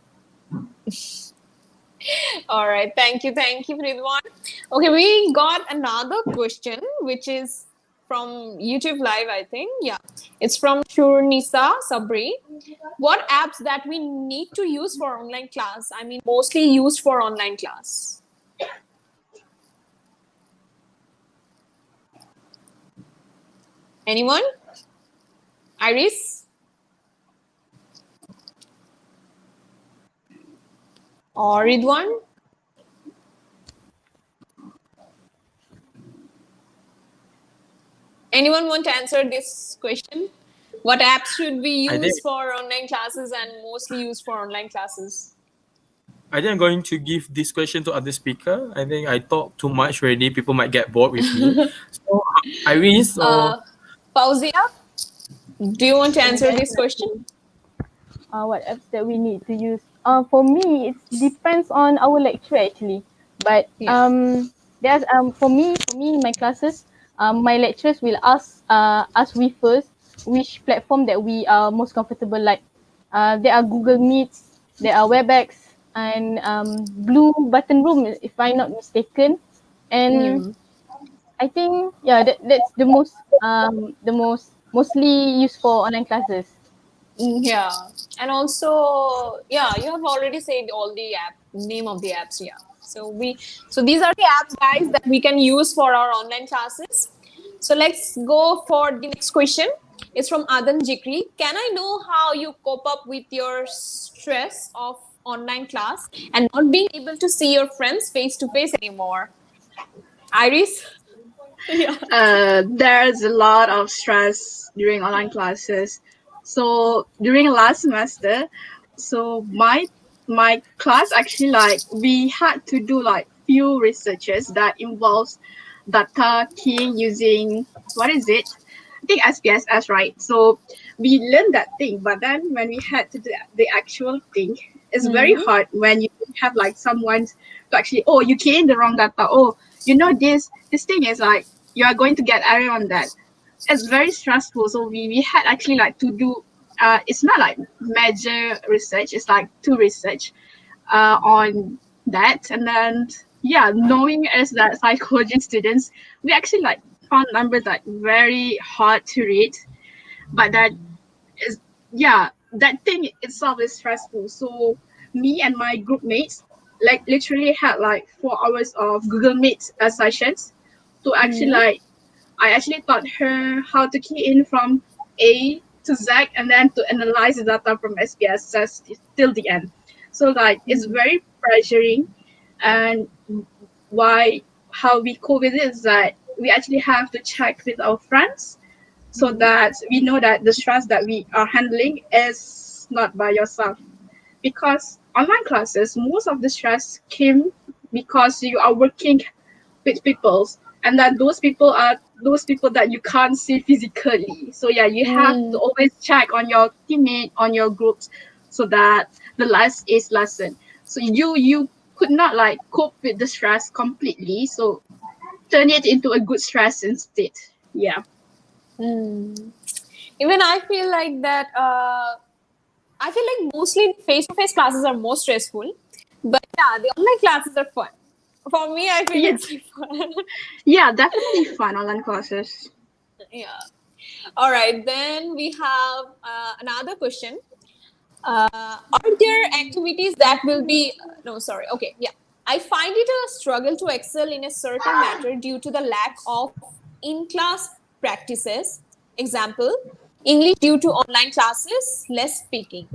All right. Thank you, Ridwan. Okay, we got another question, which is from YouTube Live, I think. Yeah, it's from Shurnisa Sabri. What apps that we need to use for online class? I mean, mostly used for online class. Anyone? Iris? Or Ridwan? Anyone want to answer this question? What apps should we use for online classes and mostly used for online classes? I think I'm going to give this question to other speaker. I think I talk too much already. People might get bored with me. So, Iris or Fauzia, do you want to answer this question? What apps that we need to use? For me, it depends on our lecture actually. But there's for me in my classes, my lecturers will ask we first which platform that we are most comfortable. Like there are Google Meets, there are WebEx, and Blue Button Room, if I'm not mistaken. And I think that's the mostly used for online classes. Yeah, and also you have already said all the name of the apps. Yeah, so these are the apps, guys, that we can use for our online classes. So let's go for the next question. It's from Adan Jikri. Can I know how you cope up with your stress of online class and not being able to see your friends face to face anymore? Iris? There's a lot of stress during online classes. So during last semester, so my class actually, like, we had to do like few researches that involves data keying using, what is it? I think SPSS, right? So we learned that thing, but then when we had to do the actual thing, it's very hard when you have like someone to actually, oh, you key in the wrong data. Oh, this thing is like, you are going to get error on that. It's very stressful. So we had actually like to do, it's not like major research, it's like to research on that. And then, knowing as that psychology students, we actually like found numbers that very hard to read. But that is, that thing itself is stressful. So me and my group mates like literally had like 4 hours of Google Meet sessions to actually like, I actually taught her how to key in from A to Z and then to analyze the data from SPSS till the end. So like it's very pressuring, and how we cope with it is that we actually have to check with our friends so that we know that the stress that we are handling is not by yourself. Because online classes, most of the stress came because you are working with people, and that those people are those people that you can't see physically. So you have to always check on your teammate, on your groups, so that the less is lessened. So you could not like cope with the stress completely. So turn it into a good stress instead. Yeah. Even I feel like that. I feel like mostly face-to-face classes are more stressful, but yeah, the online classes are fun. For me, I feel Yeah. it's fun. Yeah, definitely fun online classes. Yeah. All right. Then we have another question. Are there activities that will be no, sorry, okay, yeah, I find it a struggle to excel in a certain matter due to the lack of in-class practices. Example, English due to online classes, less speaking.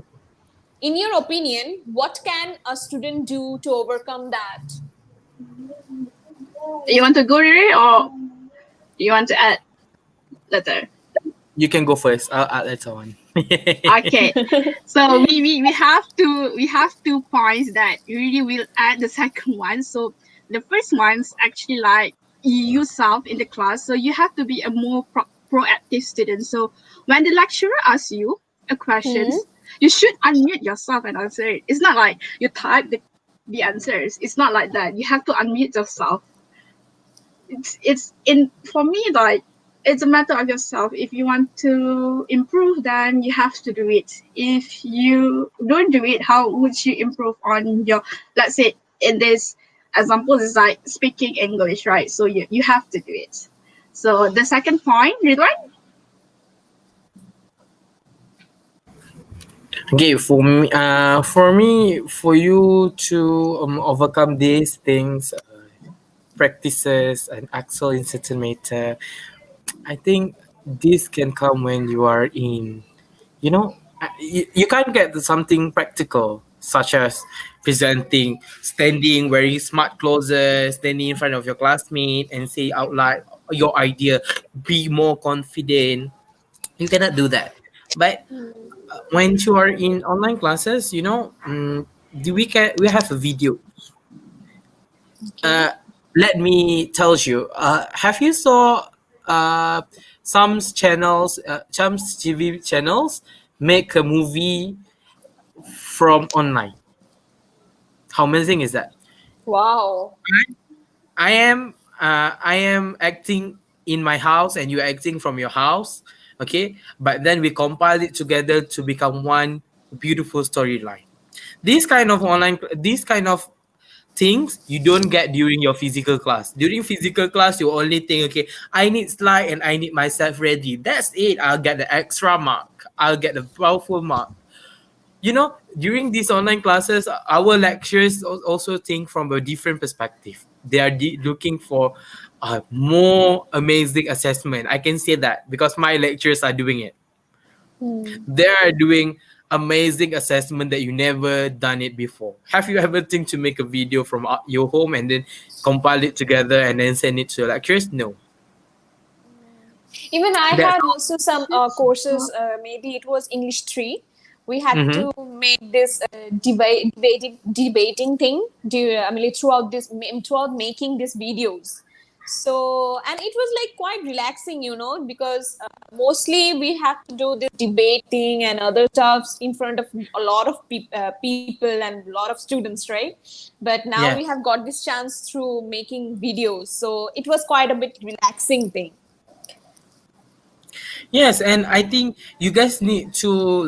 In your opinion, what can a student do to overcome that? You want to go, Riri, or you want to add later? You can go first. I'll add later on. Okay. So we have 2 points that really will add the second one. So the first one's actually like yourself in the class. So you have to be a more proactive student. So when the lecturer asks you a question, you should unmute yourself and answer it. It's not like you type the answers. It's not like that. You have to unmute yourself. It's in for me like it's a matter of yourself. If you want to improve, then you have to do it. If you don't do it, how would you improve on your, let's say in this example, is like speaking English, right? So you have to do it. So the second point, Ridwan? Okay, for me, for you to overcome these things, practices, and excel in certain matter, I think this can come when you are in, you can't get to something practical, such as presenting, standing, wearing smart clothes, standing in front of your classmate and say out loud your idea, be more confident. You cannot do that. But when you are in online classes, we have a video. Uh, Let me tell you. Have you saw uh, some TV channels make a movie from online? How amazing is that? Wow. I am acting in my house and you're acting from your house, okay? But then we compile it together to become one beautiful storyline. These kind of things you don't get during your physical class. During physical class, you only think, okay, I need slide and I need myself ready. That's it. I'll get the extra mark. I'll get the powerful mark. During these online classes, our lecturers also think from a different perspective. They are looking for a more amazing assessment. I can say that because my lecturers are doing it. They are doing amazing assessment that you never done it before. Have you ever think to make a video from your home and then compile it together and then send it to your lecturers? No. Even I That's had also some courses, maybe it was English 3. We had to make this debating thing throughout making these videos. So, and it was like quite relaxing, because mostly we have to do this debating and other stuffs in front of a lot of people and a lot of students, right? But now we have got this chance through making videos. So it was quite a bit relaxing thing. Yes, and I think you guys need to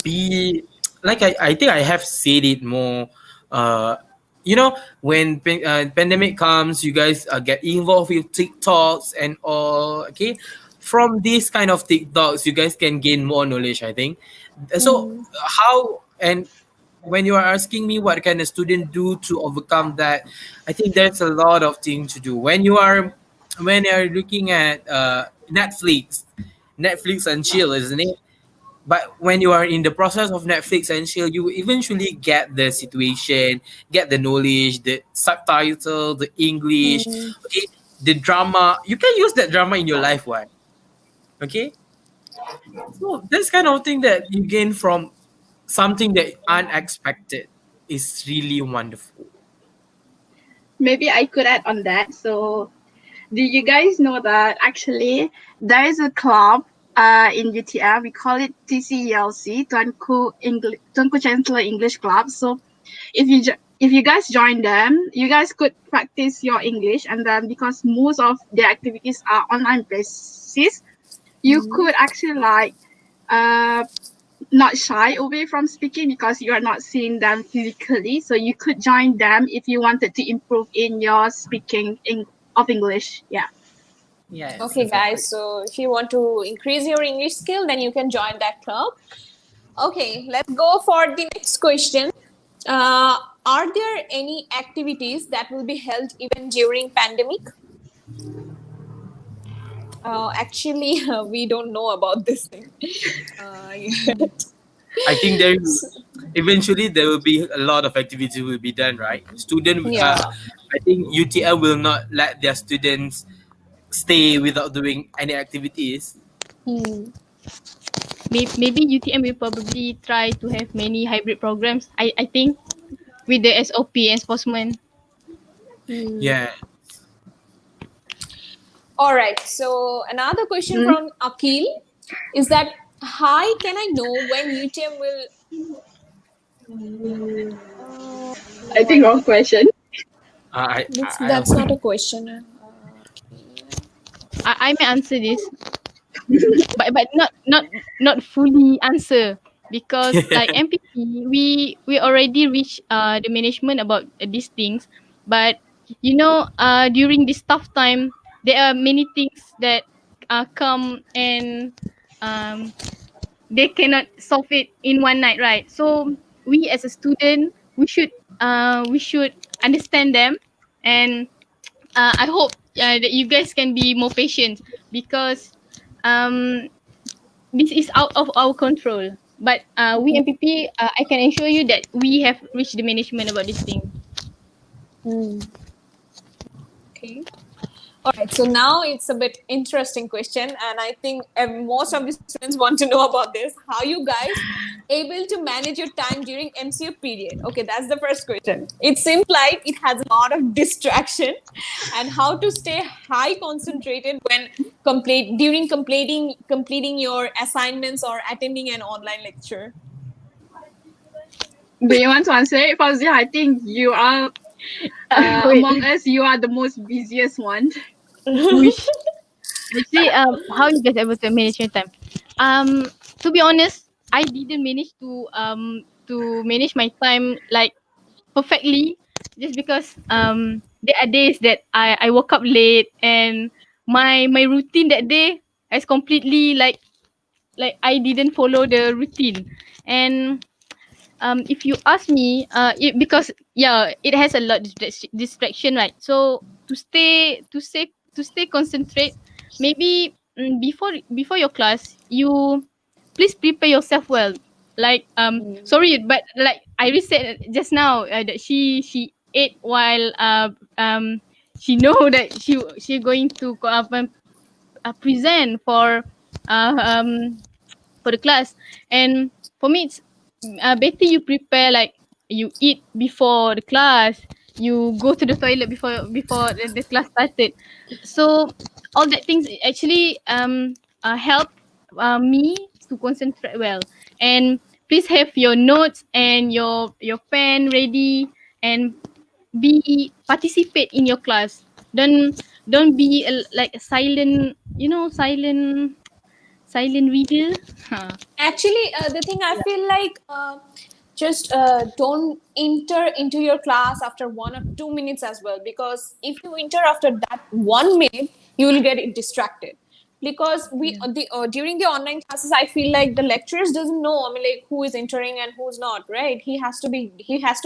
be like I think I have said it more. When pandemic comes, you guys get involved with TikToks and all. Okay, from these kind of TikToks, you guys can gain more knowledge. I think. So how and when you are asking me what can a student do to overcome that, I think there's a lot of things to do. When you're looking at Netflix and chill, isn't it? But when you are in the process of Netflix and chill, you eventually get the situation, get the knowledge, the subtitle, the English, okay, the drama. You can use that drama in your life, why? Okay, so this kind of thing that you gain from something that unexpected is really wonderful. Maybe I could add on that. So do you guys know that actually there is a club in UTM? We call it TCELC, Tuanku Chancellor English Club. So if you guys join them, you guys could practice your English, and then because most of the activities are online basis, you could actually like not shy away from speaking because you are not seeing them physically. So you could join them if you wanted to improve in your speaking of English. Yeah. Yes. Okay, exactly. guys. So if you want to increase your English skill, then you can join that club. Okay, let's go for the next question. Are there any activities that will be held even during pandemic? Actually, we don't know about this thing. Yet. I think eventually there will be a lot of activity will be done, right? Yeah. I think UTM will not let their students stay without doing any activities. Maybe UTM will probably try to have many hybrid programs. I think with the SOP and sportsman. Yeah. All right. So another question from Akil is that, hi, can I know when UTM will? I think wrong question. That's not a question. I may answer this, but not fully answer, because like MPP, we already reached the management about these things, but you know, during this tough time, there are many things that come, and they cannot solve it in one night, right? So we as a student, we should understand them, and I hope that you guys can be more patient, because this is out of our control. But we MPP, I can assure you that we have reached the management about this thing. Okay. All right. So now it's a bit interesting question, and I think most of the students want to know about this. How you guys able to manage your time during MCU period? Okay, that's the first question. It seems like it has a lot of distraction, and how to stay high concentrated when completing your assignments or attending an online lecture. Do you want to answer it, Fauzia? I think you are among us. You are the most busiest one. Actually, how you guys able to manage your time? To be honest, I didn't manage to manage my time like perfectly, just because there are days that I woke up late, and my routine that day is completely like I didn't follow the routine. And if you ask me, because it has a lot of distraction, right? So to stay concentrate, maybe before your class, you please prepare yourself well. Like sorry, but like Iris said just now, that she ate while she know that she going to present for the class. And for me, it's better you prepare, like you eat before the class, you go to the toilet before the class started. So all that things actually help me to concentrate well. And please have your notes and your pen ready, and participate in your class. Don't be like a silent, silent reader. Actually, the thing I feel like, just don't enter into your class after 1 or 2 minutes as well, because if you enter after that 1 minute, you will get distracted. Because during the online classes, I feel like the lecturers doesn't know, I mean, like, who is entering and who's not, right? He has to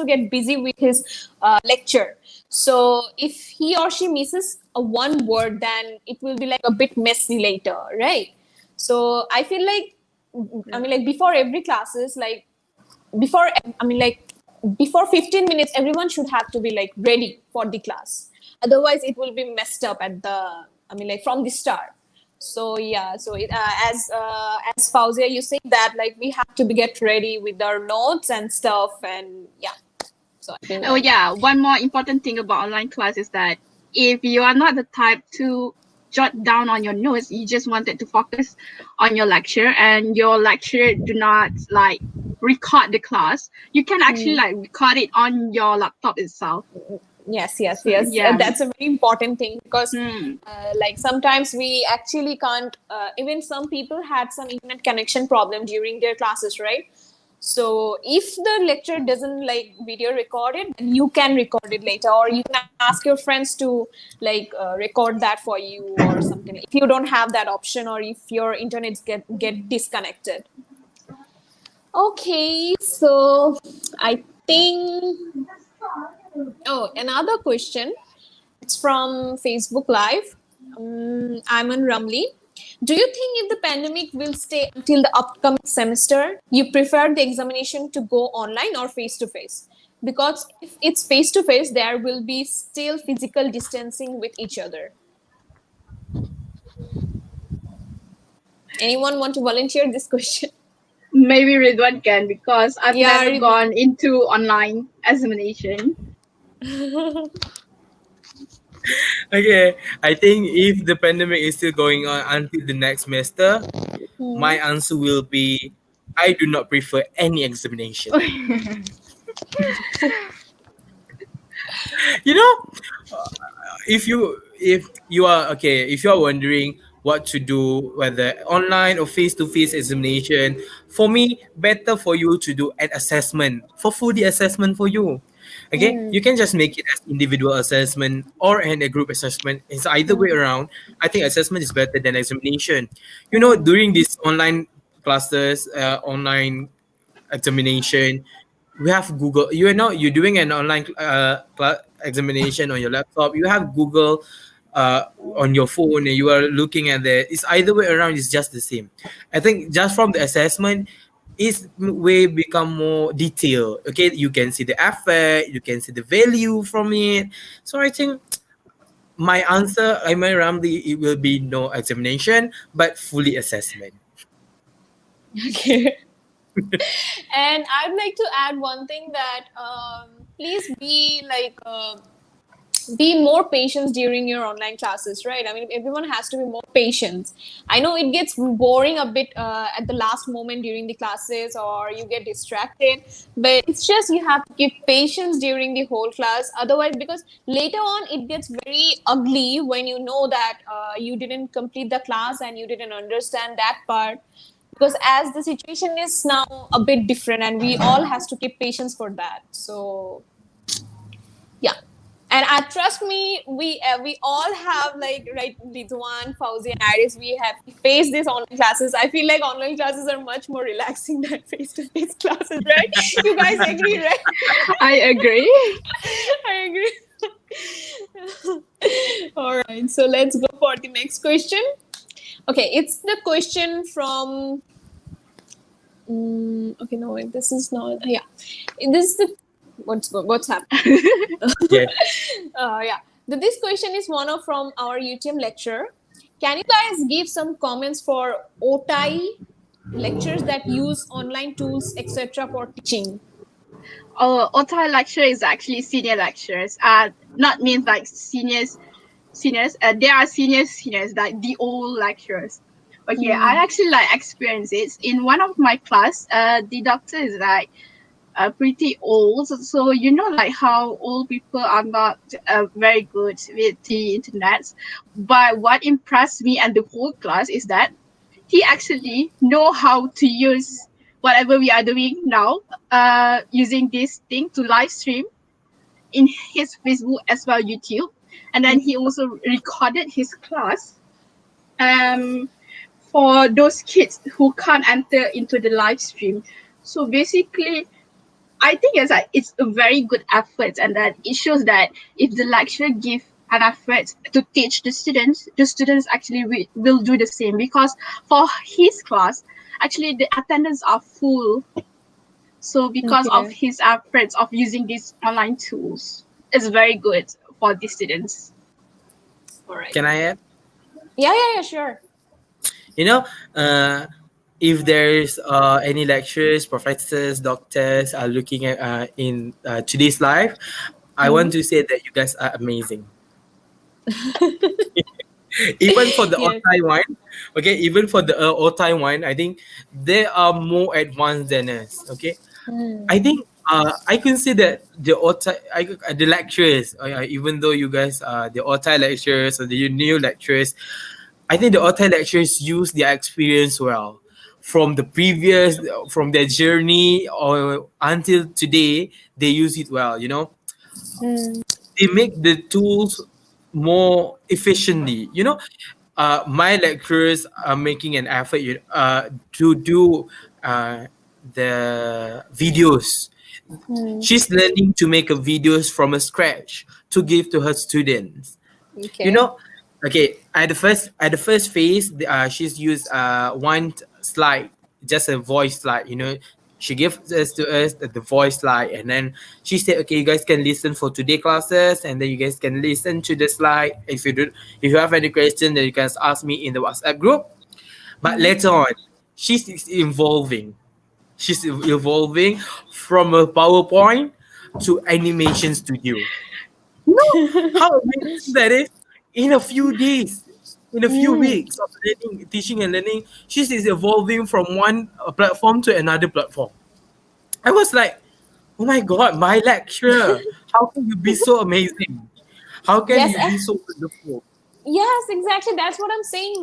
get busy with his lecture. So if he or she misses a one word, then it will be like a bit messy later, right? So I feel like, I mean, like, before every classes, like before 15 minutes, everyone should have to be like ready for the class. Otherwise, it will be messed up from the start. So yeah, so as Fauzia, you say that like we have to get ready with our notes and stuff, and yeah. So I think one more important thing about online class is that if you are not the type to jot down on your notes, you just wanted to focus on your lecture, and your lecturer do not like record the class, you can actually like record it on your laptop itself. Yes. Yeah. That's a very important thing because like sometimes we actually can't, even some people had some internet connection problem during their classes, right? So if the lecture doesn't like video record it, then you can record it later, or you can ask your friends to like record that for you or something. If you don't have that option, or if your internet get disconnected. Okay, so I think. Oh, another question. It's from Facebook Live. I'm on Ramli. Do you think if the pandemic will stay until the upcoming semester, you prefer the examination to go online or face-to-face? Because if it's face-to-face, there will be still physical distancing with each other. Anyone want to volunteer this question? Maybe Ridwan can, because I've never gone into online examination. Okay, I think if the pandemic is still going on until the next semester, my answer will be I do not prefer any examination. You know, if you are wondering what to do, whether online or face-to-face examination, for me, better for you to do an assessment, for fully assessment for you. Okay, you can just make it as individual assessment or a group assessment. It's either way around. I think assessment is better than examination. You know, during these online classes, online examination, we have Google. You're doing an online examination on your laptop. You have Google on your phone, and you are looking at the. It's either way around. It's just the same. I think just from the assessment, it's way become more detailed. Okay, you can see the effect, you can see the value from it. So I think my answer, it will be no examination, but fully assessment. Okay. And I'd like to add one thing that please be more patient during your online classes, right? I mean, everyone has to be more patient. I know it gets boring a bit at the last moment during the classes, or you get distracted, but it's just you have to keep patience during the whole class. Otherwise, because later on it gets very ugly when you know that you didn't complete the class and you didn't understand that part. Because as the situation is now a bit different, and we all has to keep patience for that. So yeah. And trust me, we all have like, right, Ridwan, Fauzi, and Iris, we have faced these online classes. I feel like online classes are much more relaxing than face-to-face classes, right? You guys agree, right? I agree. I agree. All right, so let's go for the next question. Okay, it's the question from. Okay, no, wait, this is not. Yeah, this is the. What's happening? Yeah. Yeah. This question is from our UTM lecturer. Can you guys give some comments for OTI lectures that use online tools, etc., for teaching? OTI lecture is actually senior lectures. Not means like seniors. There are seniors, like the old lecturers. Okay, I actually like experience it in one of my class. The doctor is like pretty old, so you know, like how old people are not very good with the internet. But what impressed me and the whole class is that he actually know how to use whatever we are doing now, using this thing to live stream in his Facebook as well YouTube, and then he also recorded his class for those kids who can't enter into the live stream. So basically, I think it's a very good effort, and that it shows that if the lecturer give an effort to teach the students actually will do the same, because for his class, actually the attendance are full. So because of his efforts of using these online tools, it's very good for the students. All right. Can I add? Yeah, sure. You know, if there's any lecturers, professors, doctors are looking at in today's live, I want to say that you guys are amazing. Even for the Yes. Otai one, okay, even for the Otai one, I think they are more advanced than us. Okay, I think I consider the Otai, the lecturers, even though you guys are the Otai lecturers or the new lecturers, I think the Otai lecturers use their experience well from the previous, from their journey or until today. They use it well. You know, they make the tools more efficiently. You know, my lecturers are making an effort to do the videos. She's learning to make a videos from a scratch to give to her students. You Okay. know, okay, at the first phase, she's used one slide, just a voice slide. You know, she gives us the voice slide, and then she said, okay, you guys can listen for today classes, and then you guys can listen to the slide. If you have any question, then you can ask me in the WhatsApp group. But later on, she's evolving. She's evolving from a PowerPoint to animation studio. No, how amazing that is! In a few days, in a few weeks of learning, teaching and learning, she's evolving from one platform to another platform. I was like, oh my god, my lecturer, how can you be so amazing? How can Yes. you be so wonderful? Yes, exactly. That's what I'm saying.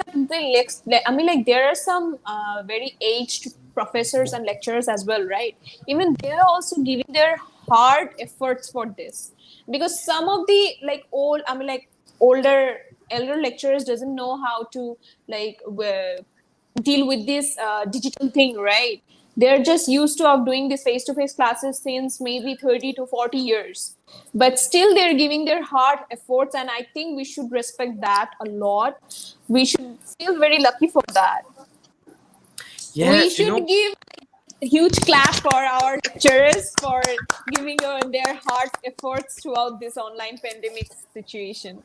That I mean, like, there are some very aged professors and lecturers as well, right? Even they're also giving their hard efforts for this, because some of the like older elder lecturers doesn't know how to deal with this digital thing, right? They're just used to of doing this face-to-face classes since maybe 30 to 40 years, but still they're giving their hard efforts, and I think we should respect that a lot. We should feel very lucky for that. We Yes, you should know, give a huge clap for our lecturers for giving their hard efforts throughout this online pandemic situation.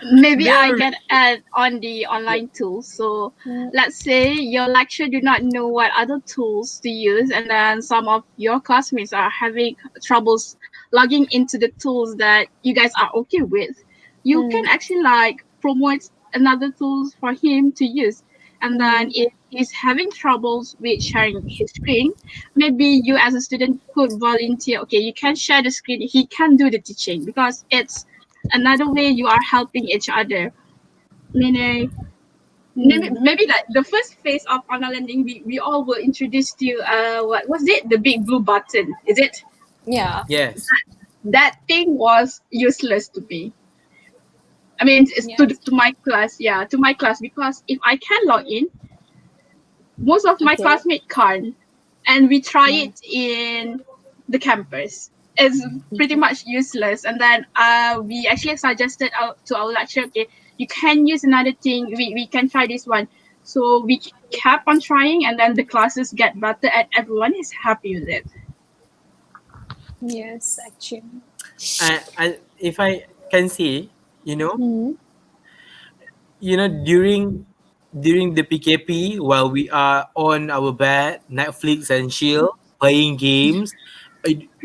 Maybe I they're can add on the online tools. So let's say your lecturer do not know what other tools to use, and then some of your classmates are having troubles logging into the tools that you guys are okay with. You can actually like promote another tools for him to use. And then if he's having troubles with sharing his screen, maybe you as a student could volunteer. Okay, you can share the screen. He can do the teaching because it's another way you are helping each other. Meaning, maybe like the first phase of online learning, we all were introduced to what was it? The big blue button, is it? Yeah. yes, That thing was useless to me. I mean, it's Yes. to my class, yeah, to my class, because if I can log in, most of my Okay. classmates can't, and we try it in the campus. It's pretty much useless. And then we actually suggested to our lecturer, okay, you can use another thing. We can try this one. So we kept on trying, and then the classes get better, and everyone is happy with it. Yes, actually. and if I can say, you know, during the PKP, while we are on our bed, Netflix and chill, playing games,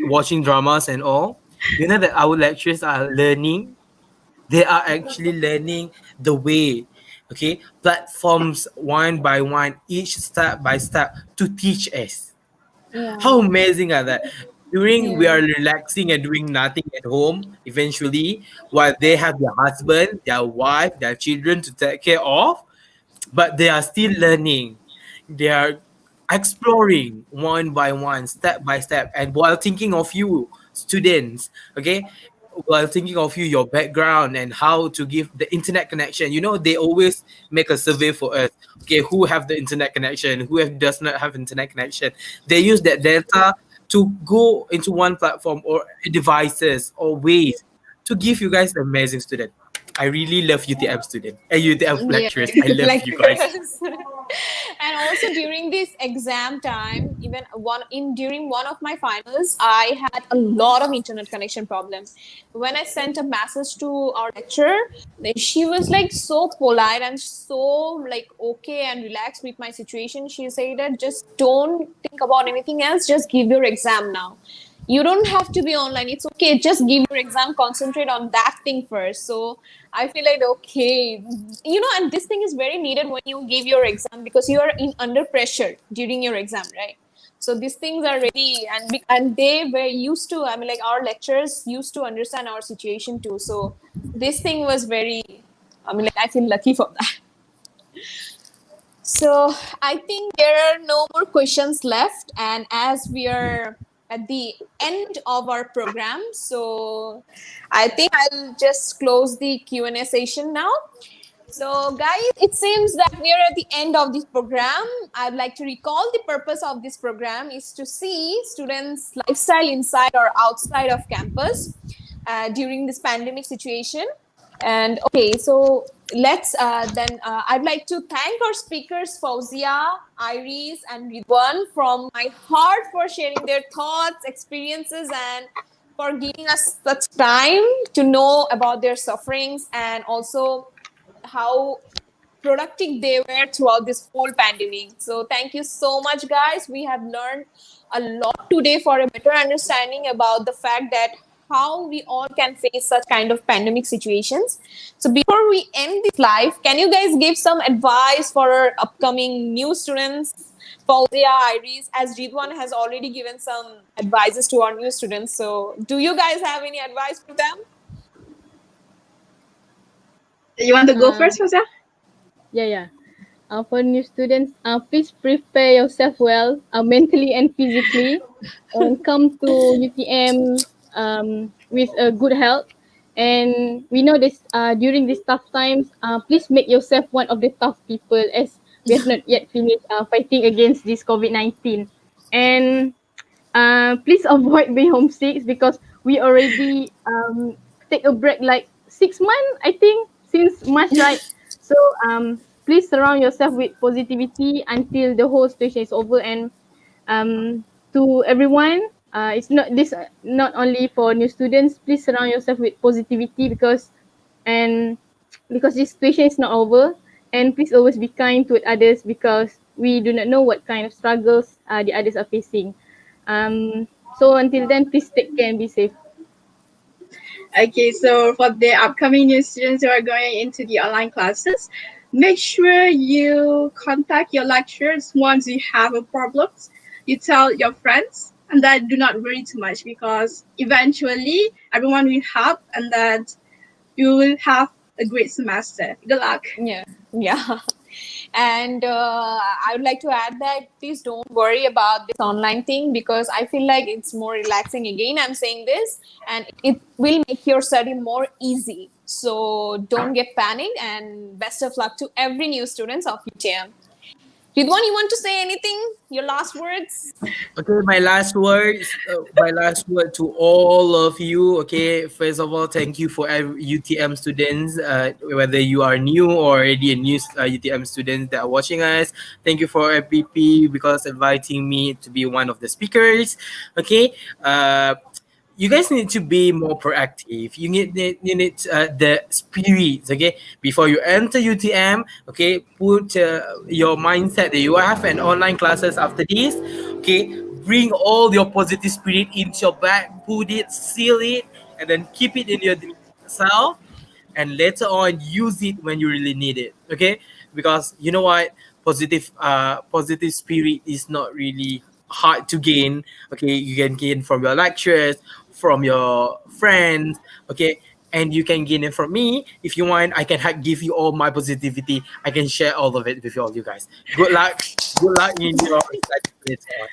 watching dramas and all, you know that our lecturers are learning. They are actually learning the way, okay, platforms one by one, each step by step to teach us. Yeah. How amazing are that? During we Yeah. are relaxing and doing nothing at home, eventually, while they have their husband, their wife, their children to take care of, but they are still learning. They are exploring one by one, step by step, and while thinking of you, students, okay, while thinking of you, your background and how to give the internet connection. You know, they always make a survey for us. Okay, who have the internet connection? Does not have internet connection? They use that data to go into one platform or devices or ways to give you guys an amazing student. I really love UTM student and UTM Yeah. lecturers. I love Like you guys. and also during this exam time, even during one of my finals, I had a lot of internet connection problems. When I sent a message to our lecturer, she was like so polite and so like okay and relaxed with my situation. She said that just don't think about anything else, just give your exam now. you don't have to be online. It's okay. Just give your exam, concentrate on that thing first. So I feel like, okay, and this thing is very needed when you give your exam, because you are under pressure during your exam, right? So these things are ready, and they were used to, I mean, like, our lecturers used to understand our situation too. So this thing was very, I mean, like, I feel lucky for that. So I think there are no more questions left. And as we are at the end of our program, so I think I'll just close the Q&A session now. So guys, it seems that we are at the end of this program. I'd like to recall the purpose of this program is to see students' lifestyle inside or outside of campus during this pandemic situation. And okay, so let's then I'd like to thank our speakers, Fauzia, Iris, and Ridwan, from my heart for sharing their thoughts, experiences, and for giving us such time to know about their sufferings and also how productive they were throughout this whole pandemic. So thank you so much, guys. We have learned a lot today for a better understanding about the fact that how we all can face such kind of pandemic situations. So before we end this live, can you guys give some advice for our upcoming new students? Fauzia, Iris, as Ridwan has already given some advices to our new students. So do you guys have any advice for them? You want to go first, Fauzia? Yeah. For new students, please prepare yourself well, mentally and physically, and come to UTM with a good health. And we know this during these tough times, please make yourself one of the tough people, as we have not yet finished fighting against this COVID-19. And please avoid being homesick, because we already take a break like 6 months, I think, since March, right? So please surround yourself with positivity until the whole situation is over. And to everyone, it's not only for new students. Please surround yourself with positivity, because this situation is not over. And please always be kind to others, because we do not know what kind of struggles the others are facing. So until then, please take care and be safe. Okay, so for the upcoming new students who are going into the online classes, make sure you contact your lecturers once you have a problem. You tell your friends, and that do not worry too much, because eventually everyone will help, and that you will have a great semester. Good luck. Yeah. And I would like to add that please don't worry about this online thing, because I feel like it's more relaxing. Again, I'm saying this, and it will make your study more easy. So don't get panicked, and best of luck to every new students of UTM. Ridwan, you want to say anything? Your last words? Okay, my last word to all of you. Okay, first of all, thank you for UTM students, whether you are new or already a new UTM student that are watching us. Thank you for FPP because inviting me to be one of the speakers. Okay, you guys need to be more proactive. You need the spirit, okay? Before you enter UTM, okay, put your mindset that you have an online classes after this, okay? Bring all your positive spirit into your bag, put it, seal it, and then keep it in yourself. And later on, use it when you really need it, okay? Because you know what, positive spirit is not really hard to gain. Okay, you can gain from your lecturers, from your friends, okay, and you can gain it from me. If you want, I can give you all my positivity. I can share all of it with all you guys. Good luck in your studies later on.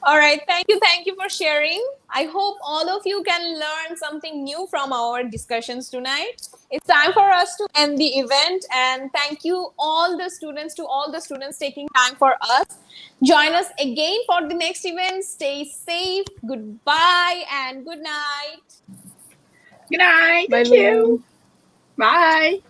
All right. Thank you for sharing. I hope all of you can learn something new from our discussions tonight. It's time for us to end the event, and thank you all the students taking time for us. Join us again for the next event. Stay safe. Goodbye and good night. Good night. Bye. Thank you. Bye.